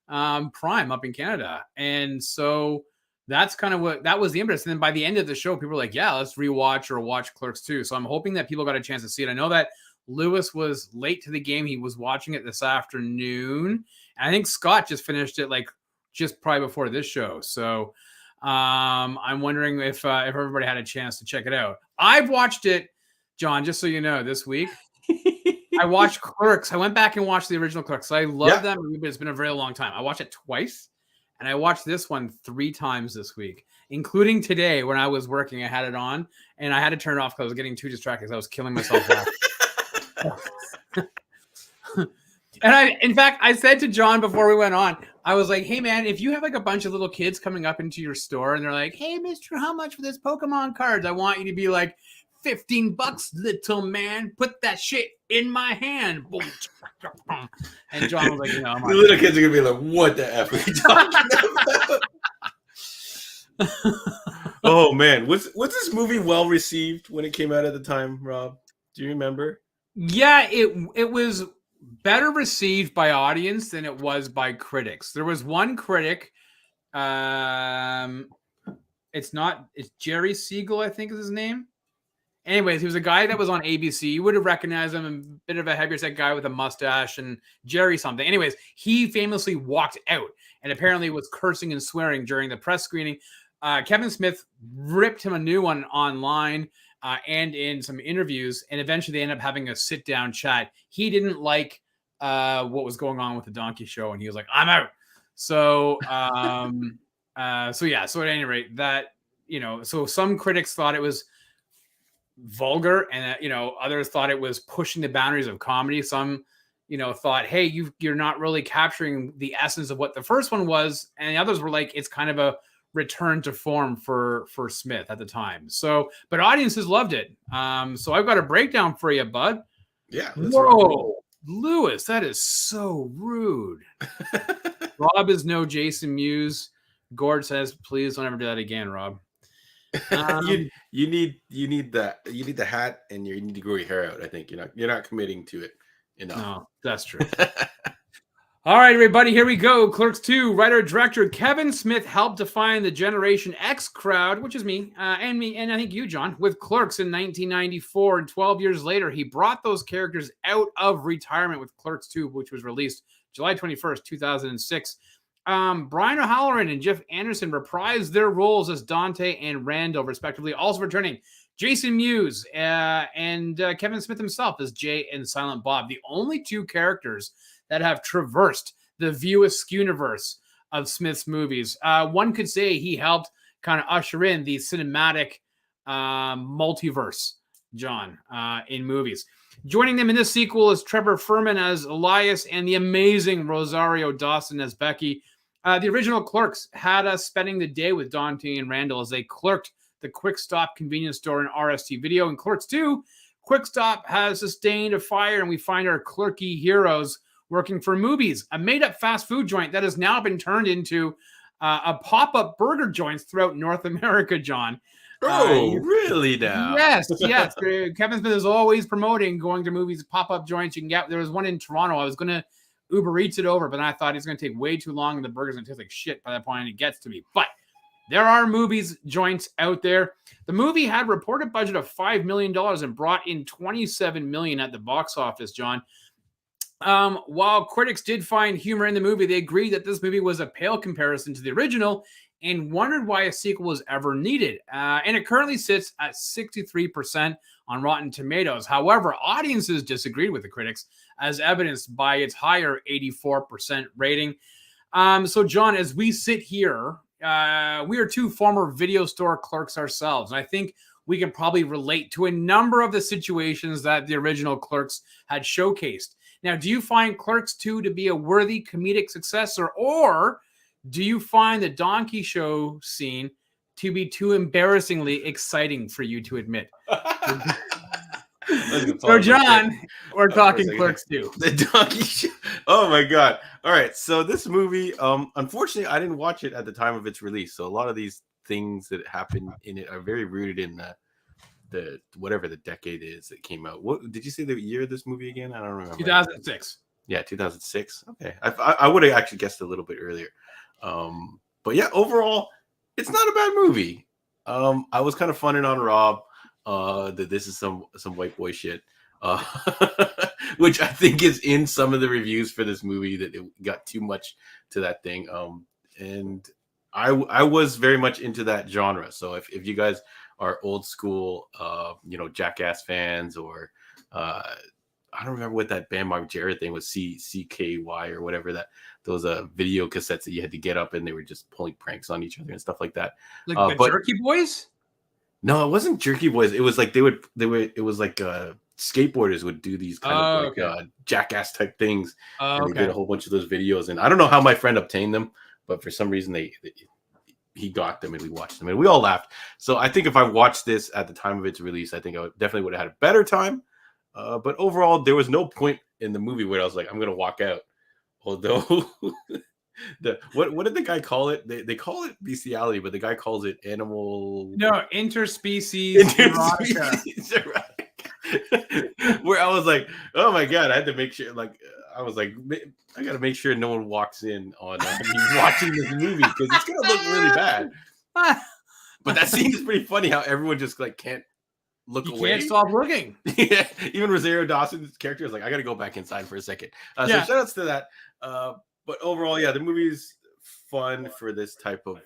Prime up in Canada. And so that's kind of that was the impetus. And then by the end of the show, people were like, yeah, let's rewatch or watch Clerks 2. So I'm hoping that people got a chance to see it. I know that Lewis was late to the game. He was watching it this afternoon. And I think Scott just finished it like just probably before this show. So I'm wondering if everybody had a chance to check it out. I've watched it, John, just so you know, this week. I watched Clerks. I went back and watched the original Clerks. I love that movie, but it's been a very long time. I watched it twice, and I watched this one 3 times this week, including today when I was working. I had it on, and I had to turn it off because I was getting too distracted because I was killing myself laughing. And in fact, I said to John before we went on, I was like, hey, man, if you have like a bunch of little kids coming up into your store and they're like, hey, mister, how much for this Pokemon cards? I want you to be like, $15, little man. Put that shit in my hand. And John was like, you know, the little kids are going to be like, what the F are you talking about? Oh, man. Was this movie well received when it came out at the time, Rob? Do you remember? Yeah, it was better received by audience than it was by critics. There was one critic. It's Jerry Siegel, I think is his name. Anyways, he was a guy that was on ABC. You would have recognized him, a bit of a heavier set guy with a mustache and Jerry something. Anyways, he famously walked out and apparently was cursing and swearing during the press screening. Kevin Smith ripped him a new one online and in some interviews, and eventually they ended up having a sit-down chat. He didn't like what was going on with the Donkey Show, and he was like, I'm out. So, so at any rate, that, you know, so some critics thought it was vulgar, and others thought it was pushing the boundaries of comedy. Some thought, hey, you're not really capturing the essence of what the first one was, and the others were like, it's kind of a return to form for Smith at the time. So but audiences loved it. So I've got a breakdown for you, bud. Yeah. Whoa, Lewis, that is so rude. Rob is no Jason Mewes. Gord says, please don't ever do that again, Rob. You need the hat, and you need to grow your hair out. I think you're not committing to it enough. No, that's true. All right, everybody, here we go. Clerks 2, writer-director Kevin Smith helped define the Generation X crowd, which is me, and I think you, John, with Clerks in 1994. And 12 years later, he brought those characters out of retirement with Clerks 2, which was released July 21st, 2006. Brian O'Halloran and Jeff Anderson reprised their roles as Dante and Randall, respectively. Also returning Jason Mewes and Kevin Smith himself as Jay and Silent Bob, the only two characters that have traversed the View Askew-universe of Smith's movies. One could say he helped kind of usher in the cinematic multiverse, John, in movies. Joining them in this sequel is Trevor Furman as Elias and the amazing Rosario Dawson as Becky. The original Clerks had us spending the day with Dante and Randall as they clerked the Quick Stop convenience store in RST Video. In Clerks 2, Quick Stop has sustained a fire, and we find our clerky heroes working for Movies, a made-up fast food joint that has now been turned into a pop-up burger joints throughout North America, John. Oh, really now? Yes. Kevin Smith is always promoting going to Movies, pop-up joints. You can get. There was one in Toronto. I was going to Uber Eats it over, but then I thought it's going to take way too long, and the burger's going to taste like shit by that point, and it gets to me. But there are Movies joints out there. The movie had reported budget of $5 million and brought in $27 million at the box office, John. While critics did find humor in the movie, they agreed that this movie was a pale comparison to the original and wondered why a sequel was ever needed. And it currently sits at 63% on Rotten Tomatoes. However, audiences disagreed with the critics, as evidenced by its higher 84% rating. So, John, as we sit here, we are two former video store clerks ourselves. And I think we can probably relate to a number of the situations that the original Clerks had showcased. Now, do you find Clerks 2 to be a worthy comedic successor, or do you find the donkey show scene to be too embarrassingly exciting for you to admit? So, John, we're talking Clerks 2. The donkey show. Oh, my God. All right. So this movie, unfortunately, I didn't watch it at the time of its release. So a lot of these things that happen in it are very rooted in the whatever the decade is that came out. What did you say the year of this movie again? I don't remember. 2006. Yeah, 2006. Okay, I would have actually guessed a little bit earlier. But yeah, overall, it's not a bad movie. I was kind of funning on Rob that this is some white boy shit, which I think is in some of the reviews for this movie, that it got too much to that thing. And I was very much into that genre. So if you guys are old school, Jackass fans, or I don't remember what that band Mark Jarrett thing was, CKY or whatever, that those video cassettes that you had to get up and they were just pulling pranks on each other and stuff like that. Like the Jerky Boys? No, it wasn't Jerky Boys. It was like it was like skateboarders would do these kind of Jackass type things. And they did a whole bunch of those videos, and I don't know how my friend obtained them, but for some reason he got them and we watched them and we all laughed. So I think if I watched this at the time of its release, I think I definitely would have had a better time. But overall, there was no point in the movie where I was like, I'm going to walk out. Although, what did the guy call it? They call it bestiality, but the guy calls it interspecies erotica. Where I was like, oh my God, I had to make sure, I was like, I got to make sure no one walks in on me watching this movie, because it's going to look really bad. But that scene is pretty funny, how everyone just can't look away. Can't stop looking. Yeah, even Rosario Dawson's character is like, I got to go back inside for a second. So shout outs to that. But overall, yeah, the movie's fun for this type of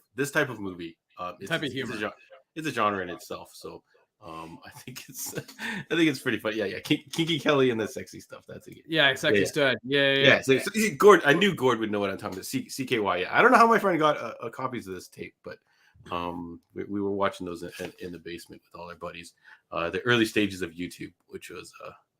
movie. Type of humor. It's a genre in itself. So I think it's pretty fun. Yeah. Kinky Kelly and the sexy stuff. That's it. Yeah, sexy stud. Yeah. So Gord, I knew Gord would know what I'm talking about. CKY. Yeah. I don't know how my friend got copies of this tape, but we were watching those in the basement with all our buddies. The early stages of YouTube, which was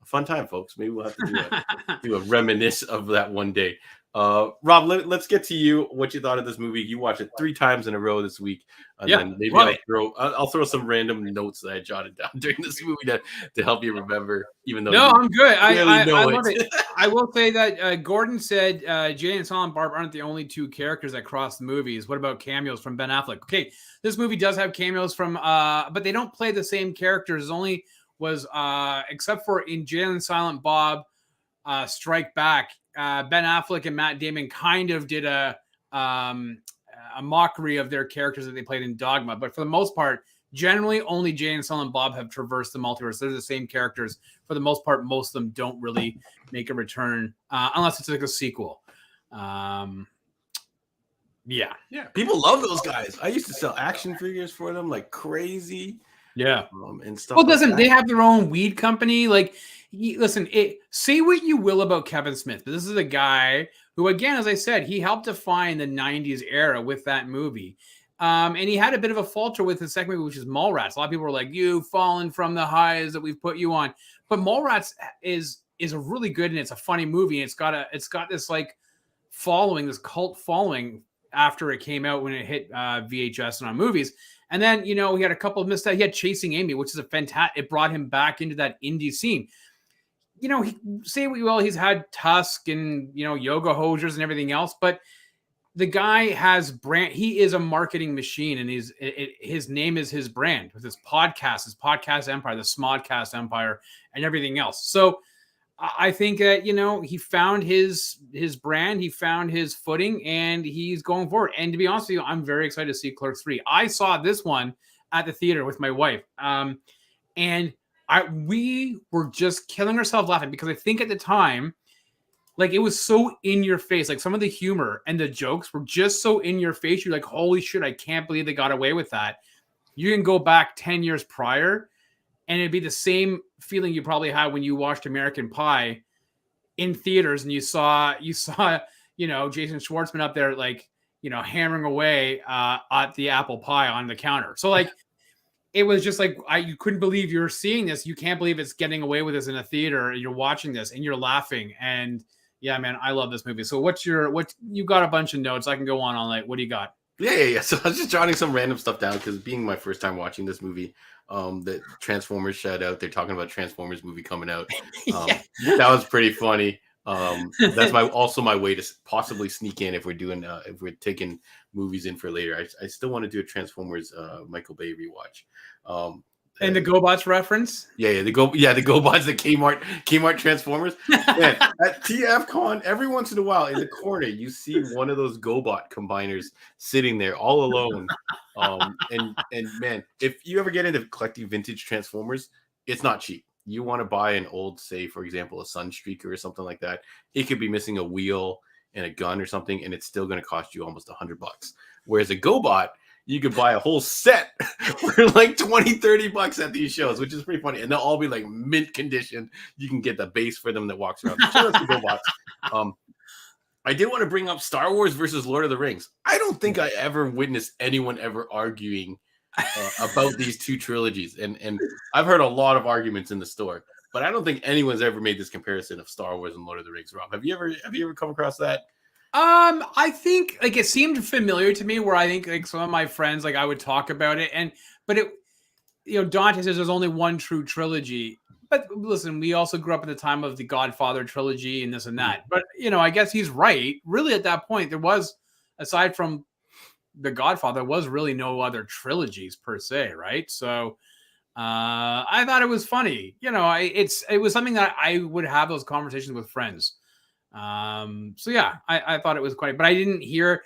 A fun time, folks. Maybe we'll have to do a reminisce of that one day. Rob, let's get to you. What you thought of this movie? You watched it 3 times in a row this week, and then maybe I'll throw some random notes that I jotted down during this movie to help you remember. Even though I'm good. I love it. I will say that Gordon said Jay and Silent Barb aren't the only 2 characters that cross the movies. What about cameos from Ben Affleck? Okay, this movie does have cameos from, but they don't play the same characters. Only was except for in Jay and Silent Bob Strike Back. Ben Affleck and Matt Damon kind of did a mockery of their characters that they played in Dogma, but for the most part, generally only Jay and Silent Bob have traversed the multiverse. They're the same characters for the most part. Most of them don't really make a return unless it's like a sequel. Yeah, people love those guys. I used to sell action figures for them like crazy. Yeah, and stuff. Well, doesn't they have their own weed company? Like, listen, say what you will about Kevin Smith, but this is a guy who, again, as I said, he helped define the '90s era with that movie. And he had a bit of a falter with his second movie, which is Mallrats. A lot of people were like, "You've fallen from the highs that we've put you on." But Mallrats is a really good and it's a funny movie. And it's got this like following, this cult following after it came out when it hit VHS and on movies. And then, he had a couple of missteps. He had Chasing Amy, which is a fantastic. It brought him back into that indie scene. Say what you will, he's had Tusk and, Yoga Hosers and everything else, but the guy has brand. He is a marketing machine, and his name is his brand with his podcast empire, the Smodcast empire, and everything else. So I think that, he found his brand, he found his footing, and he's going forward. And to be honest with you, I'm very excited to see Clerks 3. I saw this one at the theater with my wife. And we were just killing ourselves laughing because I think at the time, like, it was so in your face. Like, some of the humor and the jokes were just so in your face. You're like, holy shit, I can't believe they got away with that. You can go back 10 years prior, and it'd be the same feeling you probably had when you watched American Pie in theaters and you saw, Jason Schwartzman up there, like, hammering away at the apple pie on the counter. So, like, it was just like, you couldn't believe you're seeing this. You can't believe it's getting away with this in a theater. You're watching this and you're laughing. And yeah, man, I love this movie. So you got a bunch of notes. I can go on all night. What do you got? Yeah. So I was just jotting some random stuff down because being my first time watching this movie, the Transformers shout out. They're talking about Transformers movie coming out. That was pretty funny. That's my way to possibly sneak in if we're taking movies in for later. I still want to do a Transformers Michael Bay rewatch. And the GoBots reference? The GoBots, the Kmart Transformers. Man, at TFCon, every once in a while in the corner, you see one of those GoBot combiners sitting there all alone. And man, if you ever get into collecting vintage Transformers, it's not cheap. You want to buy an old, say, for example, a Sunstreaker or something like that. It could be missing a wheel and a gun or something, and it's still going to cost you almost $100. Whereas a GoBot, you could buy a whole set for like $20-$30 at these shows, which is pretty funny. And they'll all be like mint condition. You can get the base for them that walks around. So that's the GoBots. I did want to bring up Star Wars versus Lord of the Rings. I don't think I ever witnessed anyone ever arguing about these two trilogies. And I've heard a lot of arguments in the store, but I don't think anyone's ever made this comparison of Star Wars and Lord of the Rings. Rob, have you ever come across that? I think like it seemed familiar to me where I think like some of my friends, like I would talk about it but Dante says there's only one true trilogy, but listen, we also grew up at the time of the Godfather trilogy and this and that, but I guess he's right. Really at that point, there was, aside from the Godfather, there was really no other trilogies per se. Right. So, I thought it was funny, it was something that I would have those conversations with friends. So yeah, I thought it was quite, but I didn't hear,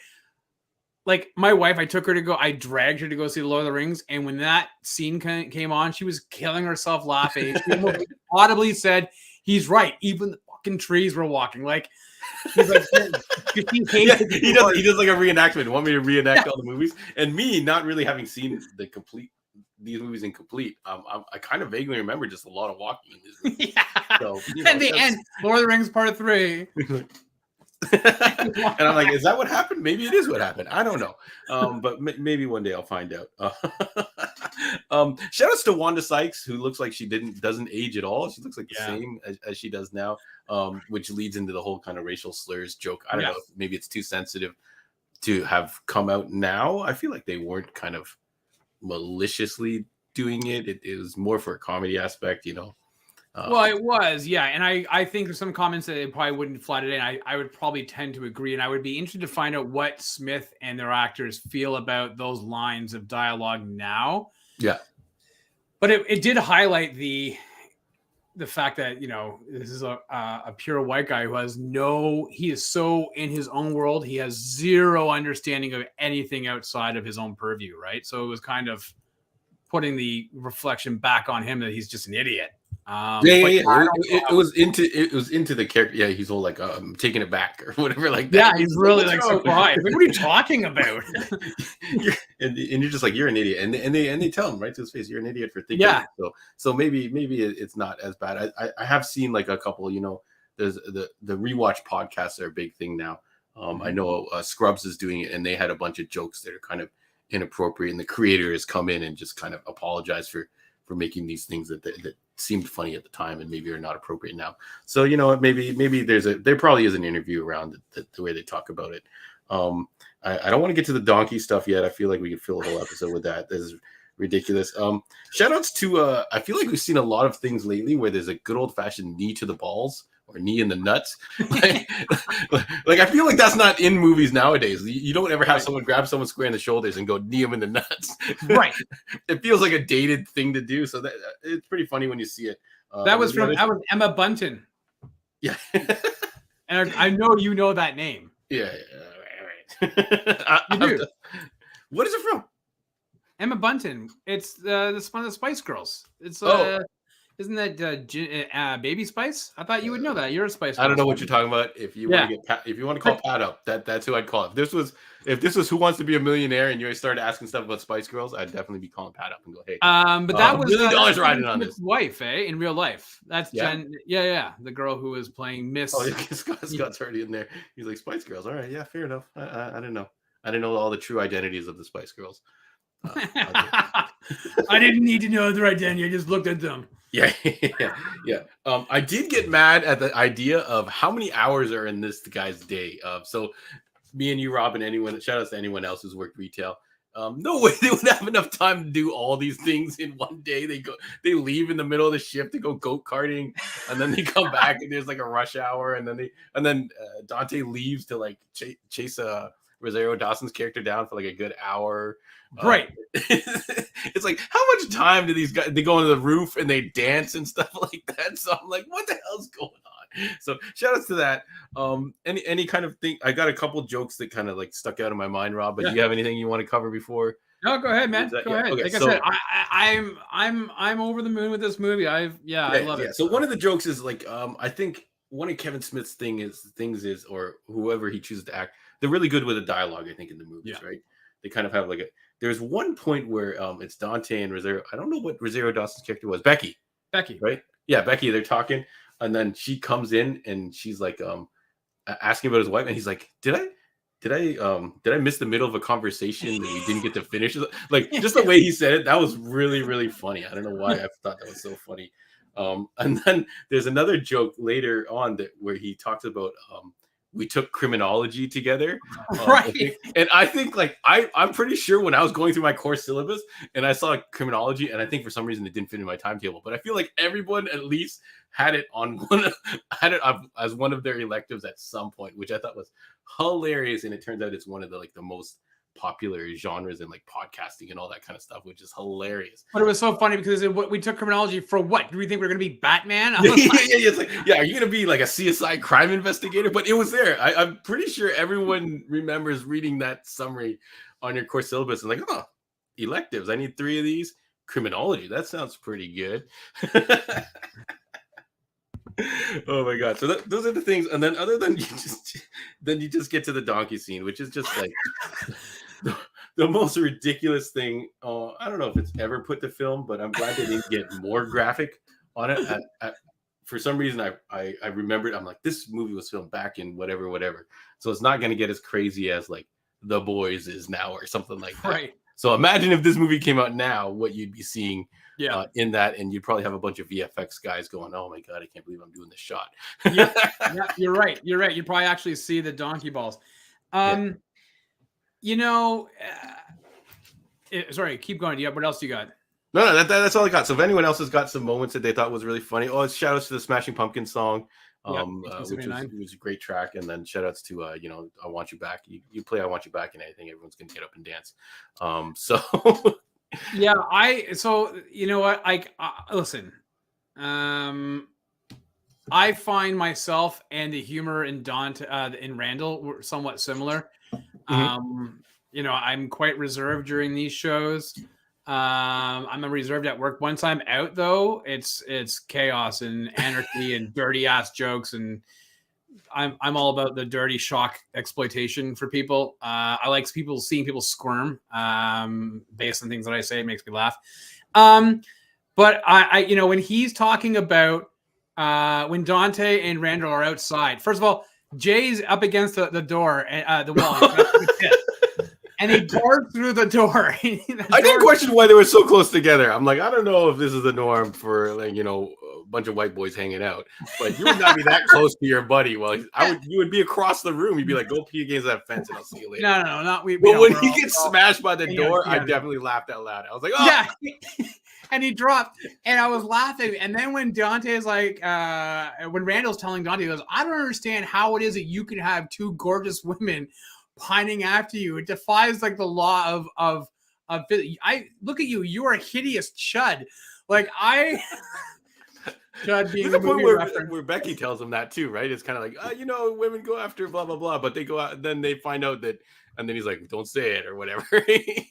like, my wife, I dragged her to go see the Lord of the Rings. And when that scene came on, she was killing herself laughing. She audibly said, he's right. Even the fucking trees were walking. Like, he's like, he does like a reenactment. Want me to reenact all the movies? And me not really having seen these movies incomplete. I kind of vaguely remember just a lot of walking in this movie. Yeah. So, and the end, Lord of the Rings Part 3. And I'm like, is that what happened? Maybe it is what happened. I don't know. But maybe one day I'll find out. Shout outs to Wanda Sykes, who looks like she doesn't age at all. She looks like the same as she does now, which leads into the whole kind of racial slurs joke. I don't know. Maybe it's too sensitive to have come out now. I feel like they weren't kind of maliciously doing it. It was more for a comedy aspect, Well, it was, yeah. And I think there's some comments that it probably wouldn't flat it in. I would probably tend to agree. And I would be interested to find out what Smith and their actors feel about those lines of dialogue now. Yeah. But it did highlight the fact that, this is a pure white guy he is so in his own world. He has zero understanding of anything outside of his own purview, right? So it was kind of putting the reflection back on him that he's just an idiot. It was into the character. Yeah, he's all like taking it back or whatever, like that. Yeah, he's really like surprised. What are you talking about? and you're just like, you're an idiot, and they tell him right to his face, you're an idiot for thinking. Yeah. So maybe it's not as bad. I have seen like a couple. There's the rewatch podcasts are a big thing now. I know Scrubs is doing it, and they had a bunch of jokes that are kind of inappropriate, and the creator has come in and just kind of apologized for making these things that seemed funny at the time and maybe are not appropriate now. So maybe there probably is an interview around the way they talk about it. I don't want to get to the donkey stuff yet. I feel like we could fill a whole episode with that. This is ridiculous. Shout outs to I feel like we've seen a lot of things lately where there's a good old fashioned knee to the balls or knee in the nuts. like I feel like that's not in movies nowadays. You don't ever have someone grab someone square in the shoulders and go knee him in the nuts. Right. It feels like a dated thing to do. So that it's pretty funny when you see it. That was Emma Bunton. Yeah. And I know you know that name. Yeah. Right. You do. What is it from? Emma Bunton. It's one of the Spice Girls. It's isn't that Baby Spice? I thought you would know that. You're a Spice Girl. I don't know what you're talking about. If you want to call Pat up, that's who I'd call. If this was Who Wants to Be a Millionaire and you started asking stuff about Spice Girls, I'd definitely be calling Pat up and go, hey. But that was $1 million riding on this wife, in real life. That's Jen. Yeah. The girl who was playing Miss. Oh, yeah, Scott's already in there. He's like, Spice Girls. All right, yeah, fair enough. I didn't know. I didn't know all the true identities of the Spice Girls. I didn't need to know their identity. I just looked at them. Yeah. I did get mad at the idea of how many hours are in this guy's day. So me and you, Rob, and shout out to anyone else who's worked retail. No way they would have enough time to do all these things in one day. They leave in the middle of the shift to go goat karting, and then they come back and there's like a rush hour, and then Dante leaves to like chase Rosario Dawson's character down for like a good hour. Right. It's like, how much time do these guys, they go on the roof and they dance and stuff like that? So I'm like, what the hell's going on? So shout outs to that. Any kind of thing. I got a couple jokes that kind of like stuck out in my mind, Rob, but do you have anything you want to cover before? No, go ahead, man. Go ahead. Okay, like I said, I'm over the moon with this movie. I love it. So one of the jokes is like, I think one of Kevin Smith's things is, or whoever he chooses to act, they're really good with the dialogue, I think, in the movies, right? They kind of have like there's one point where it's Dante and Rosario. I don't know what Rosario Dawson's character was. Becky, right? Yeah, Becky. They're talking, and then she comes in and she's like asking about his wife, and he's like, Did I miss the middle of a conversation and we didn't get to finish? Like just the way he said it, that was really, really funny. I don't know why I thought that was so funny. And then there's another joke later on where he talks about we took criminology together. Right. And I think like I'm pretty sure when I was going through my course syllabus and I saw criminology, and I think for some reason it didn't fit in my timetable, but I feel like everyone at least had it as one of their electives at some point, which I thought was hilarious. And it turns out it's one of the most popular genres in like podcasting and all that kind of stuff, which is hilarious. But it was so funny because we took criminology for what? Do we think we're going to be Batman? It's like, are you going to be like a CSI crime investigator? But it was there. I'm pretty sure everyone remembers reading that summary on your course syllabus and like, electives. I need 3 of these. Criminology. That sounds pretty good. Oh my god! So those are the things, and then other than you just get to the donkey scene, which is just like the most ridiculous thing. I don't know if it's ever put to film, but I'm glad they didn't get more graphic on it for some reason I remembered, I'm like, this movie was filmed back in whatever. So it's not going to get as crazy as like The Boys is now or something like that. Right. So imagine if this movie came out now, what you'd be seeing in that, and you'd probably have a bunch of VFX guys going, "Oh my god, I can't believe I'm doing this shot." Yeah, you're right. You'd probably actually see the donkey balls. You know, sorry, keep going. Yeah, what else do you got? No, that's all I got. So if anyone else has got some moments that they thought was really funny, it's shout outs to the Smashing Pumpkins song, which was a great track, and then shout outs to I Want You Back. You play I Want You Back and anything, everyone's gonna get up and dance. So yeah, so you know what, listen, I find myself and the humor in in Randall were somewhat similar. You know, I'm quite reserved during these shows. I'm reserved at work. Once I'm out, though, it's chaos and anarchy and dirty ass jokes, and I'm all about the dirty shock exploitation for people. I like seeing people squirm based on things that I say. It makes me laugh. But I you know, when he's talking about when Dante and Randall are outside, first of all, Jay's up against the door, the wall. And he tore through the door. I did question why they were so close together. I'm like, I don't know if this is the norm for, like, you know, a bunch of white boys hanging out, but you would not be that close to your buddy. Well, you would be across the room. You'd be like, go pee against that fence and I'll see you later. No, not we. But when he gets smashed by the door, I definitely laughed out loud. I was like, oh. Yeah. And he dropped, and I was laughing. And then when Dante's like, when Randall's telling Dante, he goes, I don't understand how it is that you can have two gorgeous women pining after you. It defies like the law of I look at you. You are a hideous chud. Like chud being the point where Becky tells him that too, right? It's kind of like, you know, women go after blah blah blah, but they go out and then they find out that, and then he's like, don't say it or whatever.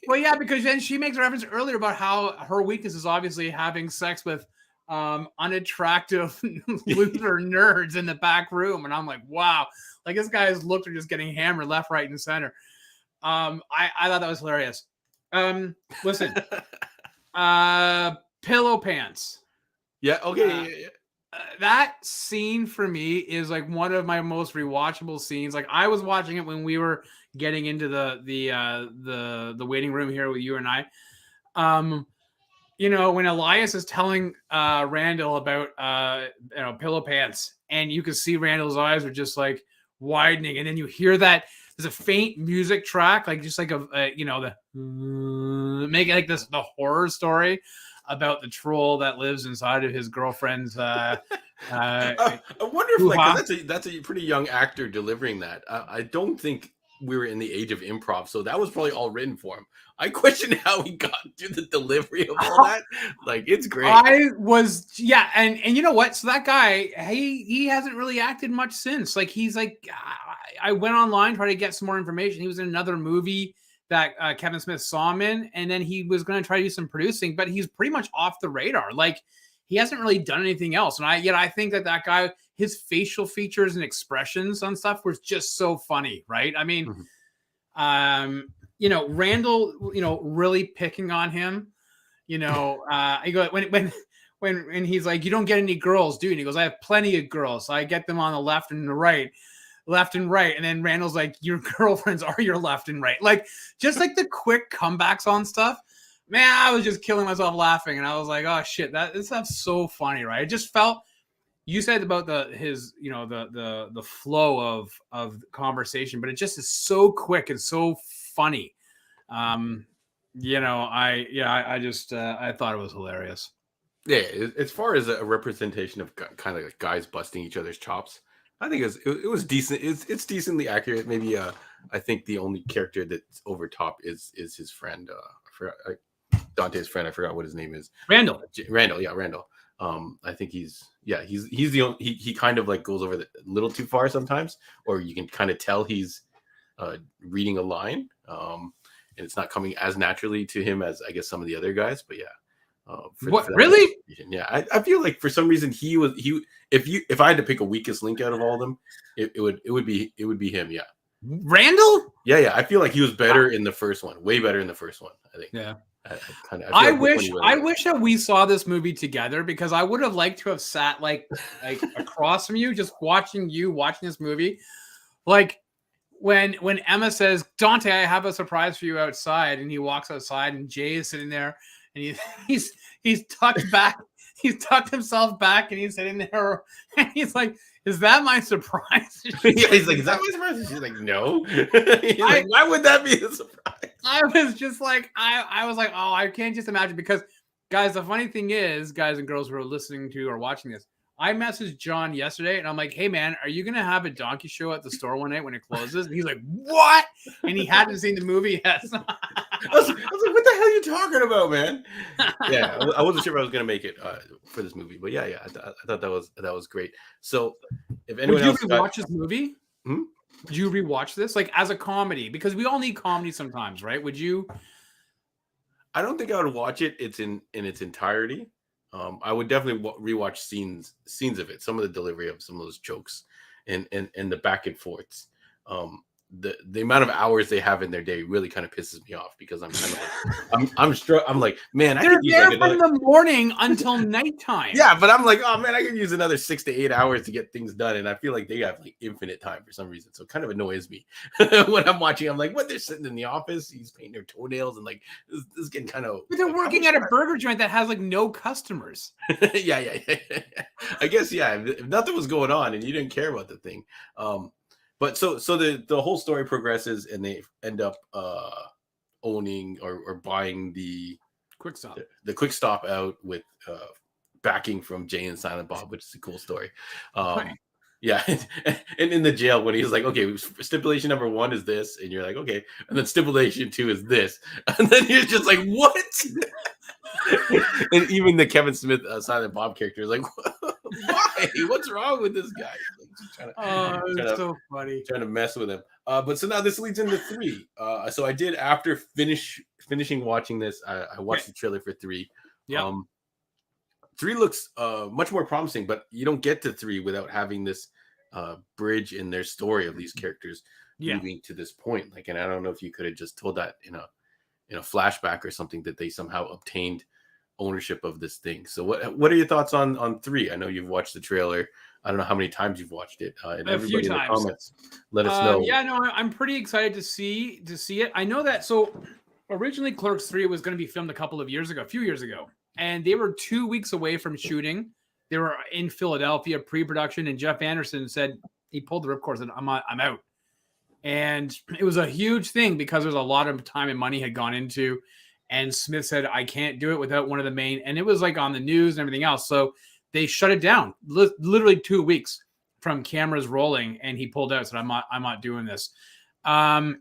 Well, yeah, because then she makes a reference earlier about how her weakness is obviously having sex with unattractive loser nerds in the back room, and I'm like, wow, like this guy's looks are just getting hammered left, right, and center. I thought that was hilarious. Listen, pillow pants. Yeah, okay. That scene for me is like one of my most rewatchable scenes. Like I was watching it when we were getting into the waiting room here with you and I. You know, when Elias is telling Randall about pillow pants, and you can see Randall's eyes are just like widening, and then you hear that there's a faint music track, like just like make it like this the horror story about the troll that lives inside of his girlfriend's. I wonder if like that's a pretty young actor delivering that. I don't think we were in the age of improv, so that was probably all written for him. I question how he got to the delivery of all that. Like, it's great. And you know what? So that guy, he hasn't really acted much since. Like, he's like, I went online trying to get some more information. He was in another movie that Kevin Smith saw him in, and then he was going to try to do some producing, but he's pretty much off the radar. Like, he hasn't really done anything else. And I think that guy, his facial features and expressions on stuff was just so funny, right? I mean, you know, Randall, you know, really picking on him, you know, he goes, when he's like, you don't get any girls, dude. And he goes, I have plenty of girls. So I get them on the left and right. And then Randall's like, your girlfriends are your left and right. Like, just like the quick comebacks on stuff. Man, I was just killing myself laughing. And I was like, oh shit, this stuff's so funny, right? It just felt, you said about the flow of conversation, but it just is so quick and so funny. You know, I thought it was hilarious. Yeah, as far as a representation of kind of like guys busting each other's chops, I think it was decent. It's decently accurate. Maybe I think the only character that's over top is his friend. Dante's friend. I forgot what his name is. Randall. Randall. I think he's the only, he kind of like goes over a little too far sometimes, or you can kind of tell he's reading a line, and it's not coming as naturally to him as I guess some of the other guys. But yeah, really? Yeah, I feel like for some reason if I had to pick a weakest link out of all of them, it would be him. Yeah, Randall. Yeah. I feel like he was better in the first one, way better in the first one. I think. Yeah. I wish that we saw this movie together, because I would have liked to have sat like across from you, just watching this movie. Like when Emma says, "Dante, I have a surprise for you outside," and he walks outside, and Jay is sitting there, and he's tucked back, he's tucked himself back, and he's sitting there, and he's like, "Is that my surprise?" Yeah, he's like, "Is that my surprise?" And she's like, "No." Like, why would that be a surprise? I was just like, I was like, oh, I can't just imagine, because, guys, the funny thing is, guys and girls who are listening to or watching this, I messaged John yesterday, and I'm like, "Hey, man, are you going to have a donkey show at the store one night when it closes?" And he's like, "What?" And he hadn't seen the movie yet. I was like, "What the hell are you talking about, man?" Yeah, I wasn't sure if I was going to make it for this movie, but yeah, I thought that was great. So, if anyone else watch this movie, would you rewatch this, like, as a comedy? Because we all need comedy sometimes, right? Would you? I don't think I would watch it. It's in its entirety. I would definitely rewatch scenes of it. Some of the delivery of some of those jokes, and the back and forths. The amount of hours they have in their day really kind of pisses me off, because I'm kind of like, I'm like, man, they're there from the morning until nighttime. Yeah, but I'm like, oh man, I could use another 6 to 8 hours to get things done, and I feel like they have like infinite time for some reason. So it kind of annoys me when I'm watching. I'm like, what? They're sitting in the office, he's painting their toenails, and like this is getting kind of. But they're working at a burger joint that has like no customers. yeah. I guess if nothing was going on and you didn't care about the thing. But so the whole story progresses, and they end up owning or buying the Quick Stop. The Quick Stop out with backing from Jay and Silent Bob, which is a cool story. Yeah, and in the jail when he's like, "Okay, stipulation number 1 is this," and you're like, "Okay," and then stipulation 2 is this, and then you're just like, "What?" And even the Kevin Smith Silent Bob character is like, "Why? What's wrong with this guy?" It's so funny. Trying to mess with him. But so now this leads into 3. So I did, after finishing watching this, I watched the trailer for 3. Yeah. 3 looks much more promising, but you don't get to 3 without having this bridge in their story of these characters moving to this point. Like, and I don't know if you could have just told that in a flashback or something, that they somehow obtained ownership of this thing. So what are your thoughts on 3? I know you've watched the trailer. I don't know how many times you've watched it. And everybody in the comments, let us know. Yeah, no, I'm pretty excited to see it. I know that. So originally, Clerks 3 was going to be filmed a few years ago, and they were 2 weeks away from shooting. They were in Philadelphia pre-production, and Jeff Anderson said, he pulled the ripcord and I'm out. And it was a huge thing because there's a lot of time and money had gone into. And Smith said, "I can't do it without one of the main," and it was like on the news and everything else. So they shut it down literally 2 weeks from cameras rolling, and he pulled out, said, I'm not doing this. And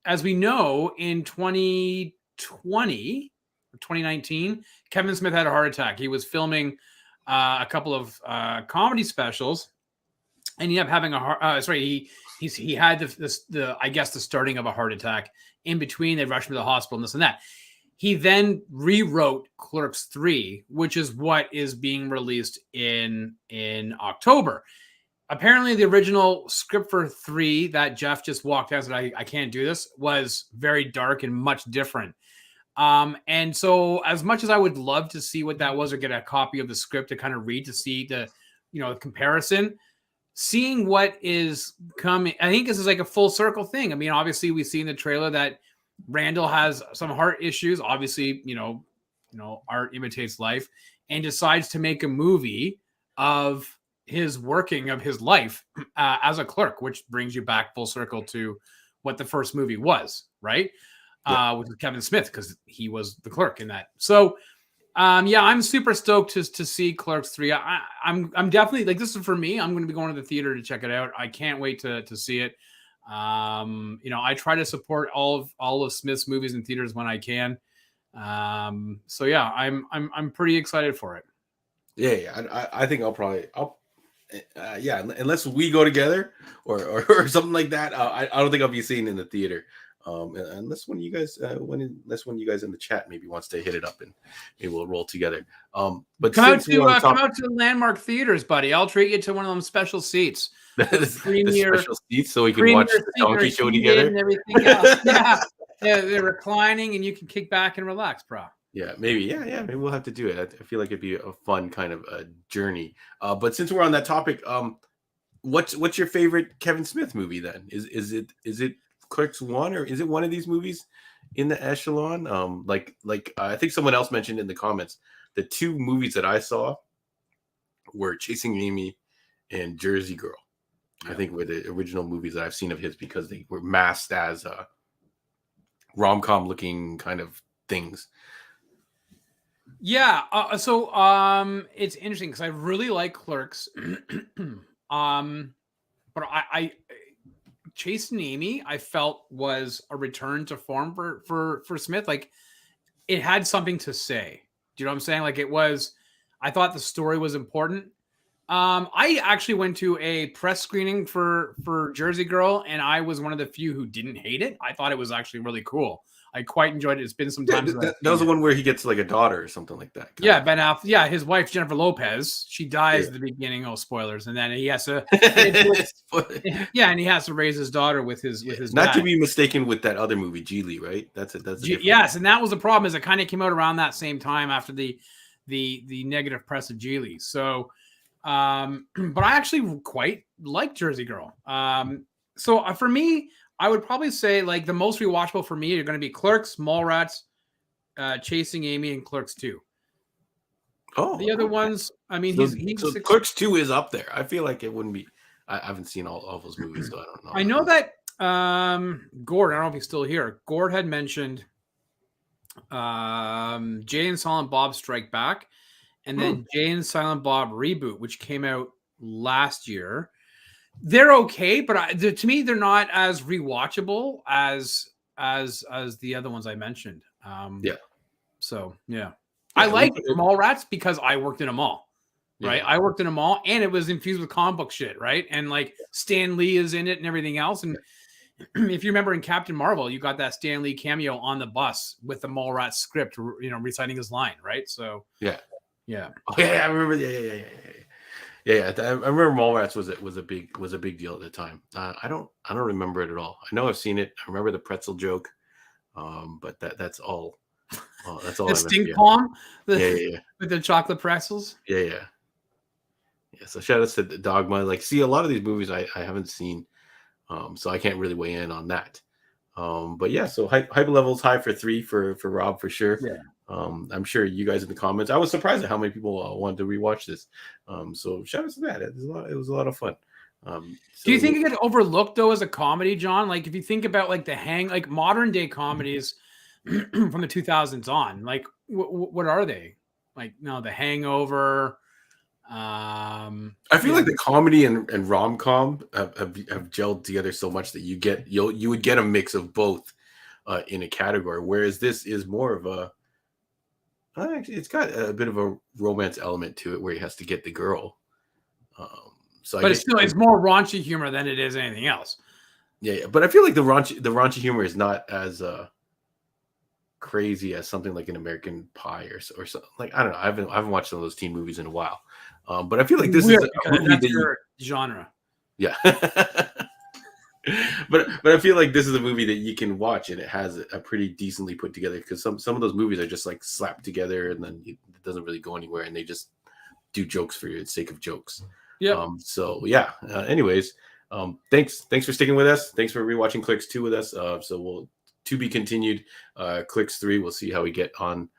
as we know, in 2020 or 2019, Kevin Smith had a heart attack. He was filming a couple of comedy specials, and he ended up having a heart. He had the I guess the starting of a heart attack. In between, they rushed him to the hospital and this and that. He then rewrote Clerks 3, which is what is being released in October. Apparently, the original script for 3 that Jeff just walked out and said, I can't do this, was very dark and much different. And so as much as I would love to see what that was, or get a copy of the script to kind of read to see the comparison, seeing what is coming, I think this is like a full circle thing. I mean, obviously we see in the trailer that Randall has some heart issues. Obviously, art imitates life, and decides to make a movie of his working of his life as a clerk, which brings you back full circle to what the first movie was, right? Yeah. With Kevin Smith, because he was the clerk in that. So, I'm super stoked to see Clerks 3. I'm definitely, like, this is for me. I'm going to be going to the theater to check it out. I can't wait to see it. I try to support all of Smith's movies in theaters when I can. I'm pretty excited for it. Yeah. I think unless we go together or something like that. I don't think I'll be seeing it in the theater. Unless one of you guys in the chat maybe wants to hit it up, and maybe we'll roll together. But come out to Landmark Theaters, buddy. I'll treat you to one of them special seats. the special seats, so we can watch the Donkey Show together. And everything else. Yeah. they're reclining, and you can kick back and relax, bro. Yeah, maybe. Yeah, maybe we'll have to do it. I feel like it'd be a fun kind of a journey. But since we're on that topic, what's your favorite Kevin Smith movie then? Is it Clerks 1, or is it one of these movies in the echelon? Like I think someone else mentioned in the comments, the two movies that I saw were Chasing Amy and Jersey Girl. Yeah. I think were the original movies that I've seen of his, because they were masked as rom-com looking kind of things. Yeah. So it's interesting because I really like Clerks. But I Chasing Amy, I felt was a return to form for Smith. Like, it had something to say. Do you know what I'm saying? Like, I thought the story was important. I actually went to a press screening for Jersey Girl, and I was one of the few who didn't hate it. I thought it was actually really cool. I quite enjoyed it. It's been some time. That was the one where he gets like a daughter or something like that. Yeah, Ben Affleck. Yeah, his wife Jennifer Lopez. She dies at the beginning. Oh, spoilers! And then he has to. And he has to raise his daughter with his not dad. To be mistaken with that other movie, Geely, right? That's it. Yes, and that was the problem. Is it kind of came out around that same time after the negative press of Geely. So, but I actually quite like Jersey Girl. So for me, I would probably say like the most rewatchable for me are going to be Clerks, Mallrats, Chasing Amy, and Clerks 2. Oh, the other ones, I mean, so Clerks 2 is up there. I feel like it wouldn't be. I haven't seen all those movies, so I don't know. I know that Gord, I don't know if he's still here. Gord had mentioned Jay and Silent Bob Strike Back, and then Jay and Silent Bob Reboot, which came out last year. They're okay, but to me, they're not as rewatchable as the other ones I mentioned. So I like Mallrats because I worked in a mall, right? I worked in a mall, and it was infused with comic book shit, right? And like Stan Lee is in it and everything else. And if you remember in Captain Marvel, you got that Stan Lee cameo on the bus with the Mallrats script, reciting his line, right? So yeah. Oh, yeah, I remember. Yeah. I remember Mallrats was a big deal at the time. I don't remember it at all. I know I've seen it. I remember the pretzel joke, but that's all. That's all. The stink palm, with the chocolate pretzels. Yeah. So shout outs to Dogma. Like, see, a lot of these movies I haven't seen, so I can't really weigh in on that. But yeah, so hype levels high for 3 for Rob for sure. Yeah. I'm sure you guys in the comments. I was surprised at how many people wanted to rewatch this. So shout out to that. It was a lot of fun. Do you think it gets overlooked though as a comedy, John? Like if you think about like like modern day comedies from the 2000s on, like what are they? Like The Hangover. I feel like the comedy and rom-com have gelled together so much that you would get a mix of both in a category, whereas this is more of a actually it's got a bit of a romance element to it where he has to get the girl. But it's more raunchy humor than it is anything else. Yeah, but I feel like the raunchy humor is not as crazy as something like an American Pie or something. Like, I don't know. I haven't watched some of those teen movies in a while. But I feel like this is a movie that's your genre. Yeah. but I feel like this is a movie that you can watch and it has a pretty decently put together, because some of those movies are just like slapped together and then it doesn't really go anywhere and they just do jokes for the sake of jokes. Yeah. So yeah. Anyways, thanks for sticking with us. Thanks for rewatching Clerks 2 with us. So we'll to be continued. Clerks 3. We'll see how we get on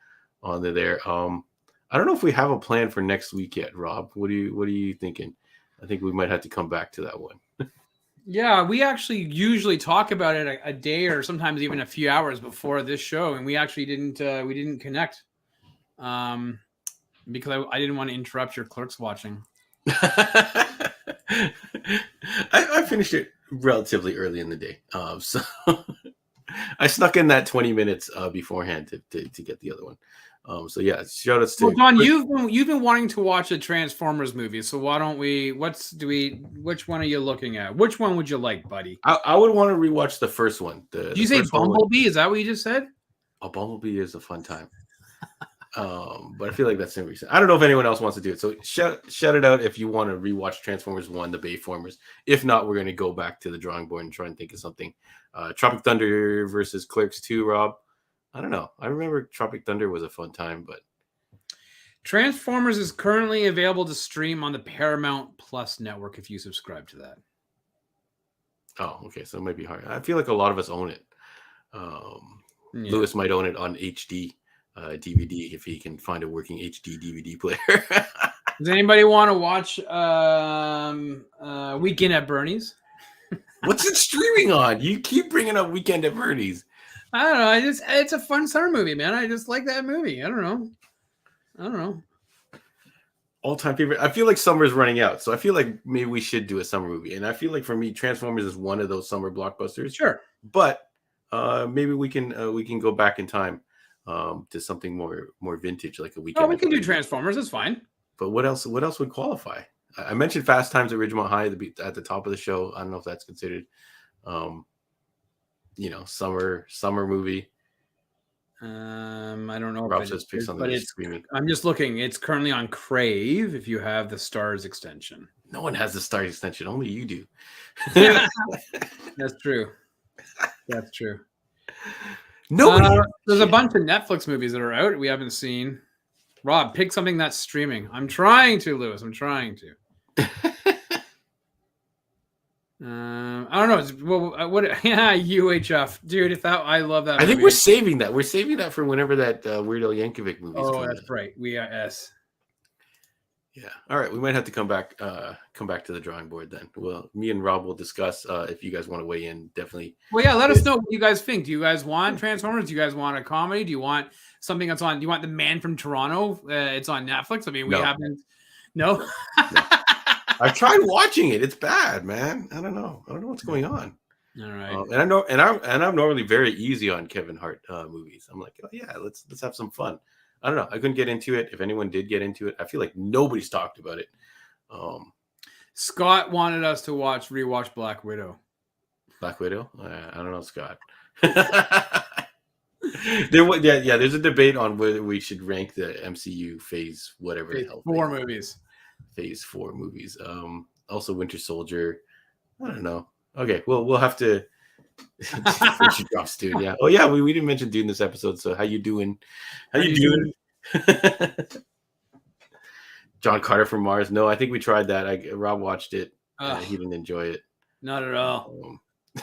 there. I don't know if we have a plan for next week yet, Rob. What are you thinking? I think we might have to come back to that one. Yeah, we actually usually talk about it a day or sometimes even a few hours before this show, and we actually didn't connect because I didn't want to interrupt your Clerks watching. I finished it relatively early in the day, so I snuck in that 20 minutes beforehand to get the other one. So yeah, shout outs to. Well, Don, you've been wanting to watch a Transformers movie, so why don't we? Which one are you looking at? Which one would you like, buddy? I would want to rewatch the first one. Did you say Bumblebee? Is that what you just said? Oh, Bumblebee is a fun time. But I feel like that's in recent. I don't know if anyone else wants to do it. So shout it out if you want to rewatch Transformers 1, the Bayformers. If not, we're going to go back to the drawing board and try and think of something. Tropic Thunder versus Clerks 2, Rob. I don't know. I remember Tropic Thunder was a fun time, but Transformers is currently available to stream on the Paramount Plus network if you subscribe to that. Oh, okay. So it might be hard. I feel like a lot of us own it. Lewis might own it on HD DVD if he can find a working HD DVD player. Does anybody want to watch Weekend at Bernie's? What's it streaming on? You keep bringing up Weekend at Bernie's. I don't know. It's a fun summer movie, man. I just like that movie. I don't know. All-time favorite. I feel like summer's running out, so I feel like maybe we should do a summer movie. And I feel like for me, Transformers is one of those summer blockbusters. Sure, but maybe we can go back in time to something more vintage, like a Weekend. Oh, we can do Transformers. That's fine. But what else would qualify? I mentioned Fast Times at Ridgemont High at the top of the show. I don't know if that's considered, summer movie. I don't know. Rob says pick something that's screaming. I'm just looking. It's currently on Crave. If you have the Stars extension, no one has the Stars extension. Only you do. That's true. That's true. No, there's a bunch of Netflix movies that are out we haven't seen. Rob, pick something that's streaming. I'm trying to, Lewis. I'm trying to. I don't know. What? Yeah, UHF, dude. I love that. I think we're saving that. We're saving that for whenever that Weird Al Yankovic movie. Oh, that's right. We are S. Yeah. All right. We might have to come back to the drawing board then. Well, me and Rob will discuss if you guys want to weigh in. Definitely. Well, yeah. Let us know what you guys think. Do you guys want Transformers? Do you guys want a comedy? Do you want something that's on? Do you want The Man from Toronto? It's on Netflix. I mean, we haven't. No. I've tried watching it. It's bad, man. I don't know what's going on. All right. And I know, and I'm normally very easy on Kevin Hart movies. I'm like, oh yeah, let's have some fun. I don't know. I couldn't get into it. If anyone did get into it, I feel like nobody's talked about it. Scott wanted us to rewatch Black Widow. Black Widow? I don't know, Scott. There's a debate on whether we should rank the MCU phase whatever Phase the hell. 4 movies. Phase 4 movies. Also Winter Soldier. I don't know. Okay, well we'll have to. She drops Dune. Yeah. Oh yeah, we didn't mention Dune this episode. So how you doing? How you doing? John Carter from Mars. No, I think we tried that. Rob watched it. He didn't enjoy it. Not at all.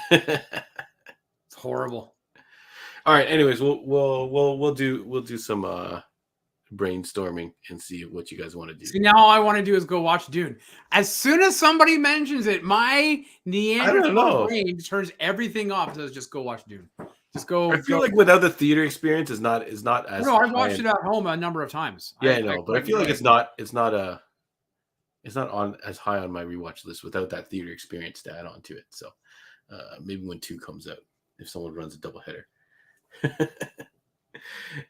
It's horrible. All right. Anyways, we'll do some brainstorming and see what you guys want to do. See, now all I want to do is go watch Dune. As soon as somebody mentions it, my Neanderthal brain turns everything off. So just go watch Dune. Just go. I feel like without the theater experience is not as. No, I've watched it at home a number of times. Yeah, I know, but I feel like it's not on as high on my rewatch list without that theater experience to add on to it. So maybe when 2 comes out, if someone runs a doubleheader.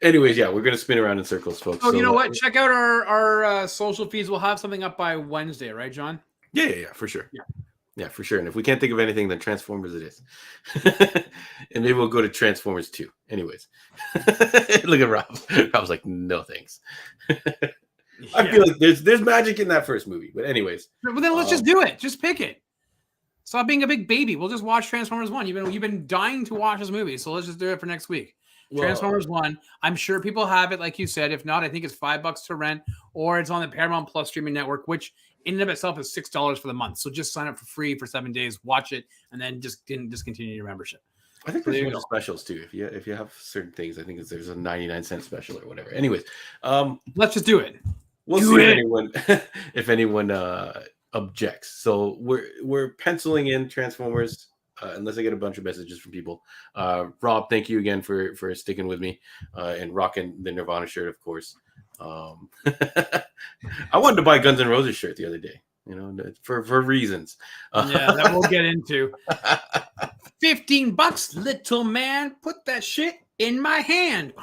Anyways, yeah, we're gonna spin around in circles, folks. Oh, so, you know what? Check out our social feeds. We'll have something up by Wednesday, right, John? Yeah, for sure. Yeah, for sure. And if we can't think of anything, then Transformers it is. And maybe we'll go to Transformers 2. Anyways, look at Rob. Rob's like, no thanks. I feel like there's magic in that first movie. But anyways, well then let's just do it. Just pick it. Stop being a big baby. We'll just watch Transformers 1. You've been dying to watch this movie, so let's just do it for next week. Transformers 1. I'm sure people have it, like you said. If not, I think it's $5 to rent, or it's on the Paramount Plus streaming network, which in and of itself is $6 for the month. So just sign up for free for 7 days, watch it, and then just discontinue your membership. I think there's a specials too. If you have certain things, I think there's a 99-cent special or whatever. Anyways, let's just do it. We'll see if anyone objects. So we're penciling in Transformers. Unless I get a bunch of messages from people. Rob, thank you again for sticking with me and rocking the Nirvana shirt, of course. I wanted to buy Guns N' Roses shirt the other day, for reasons. Yeah, that we'll get into. $15, little man. Put that shit in my hand.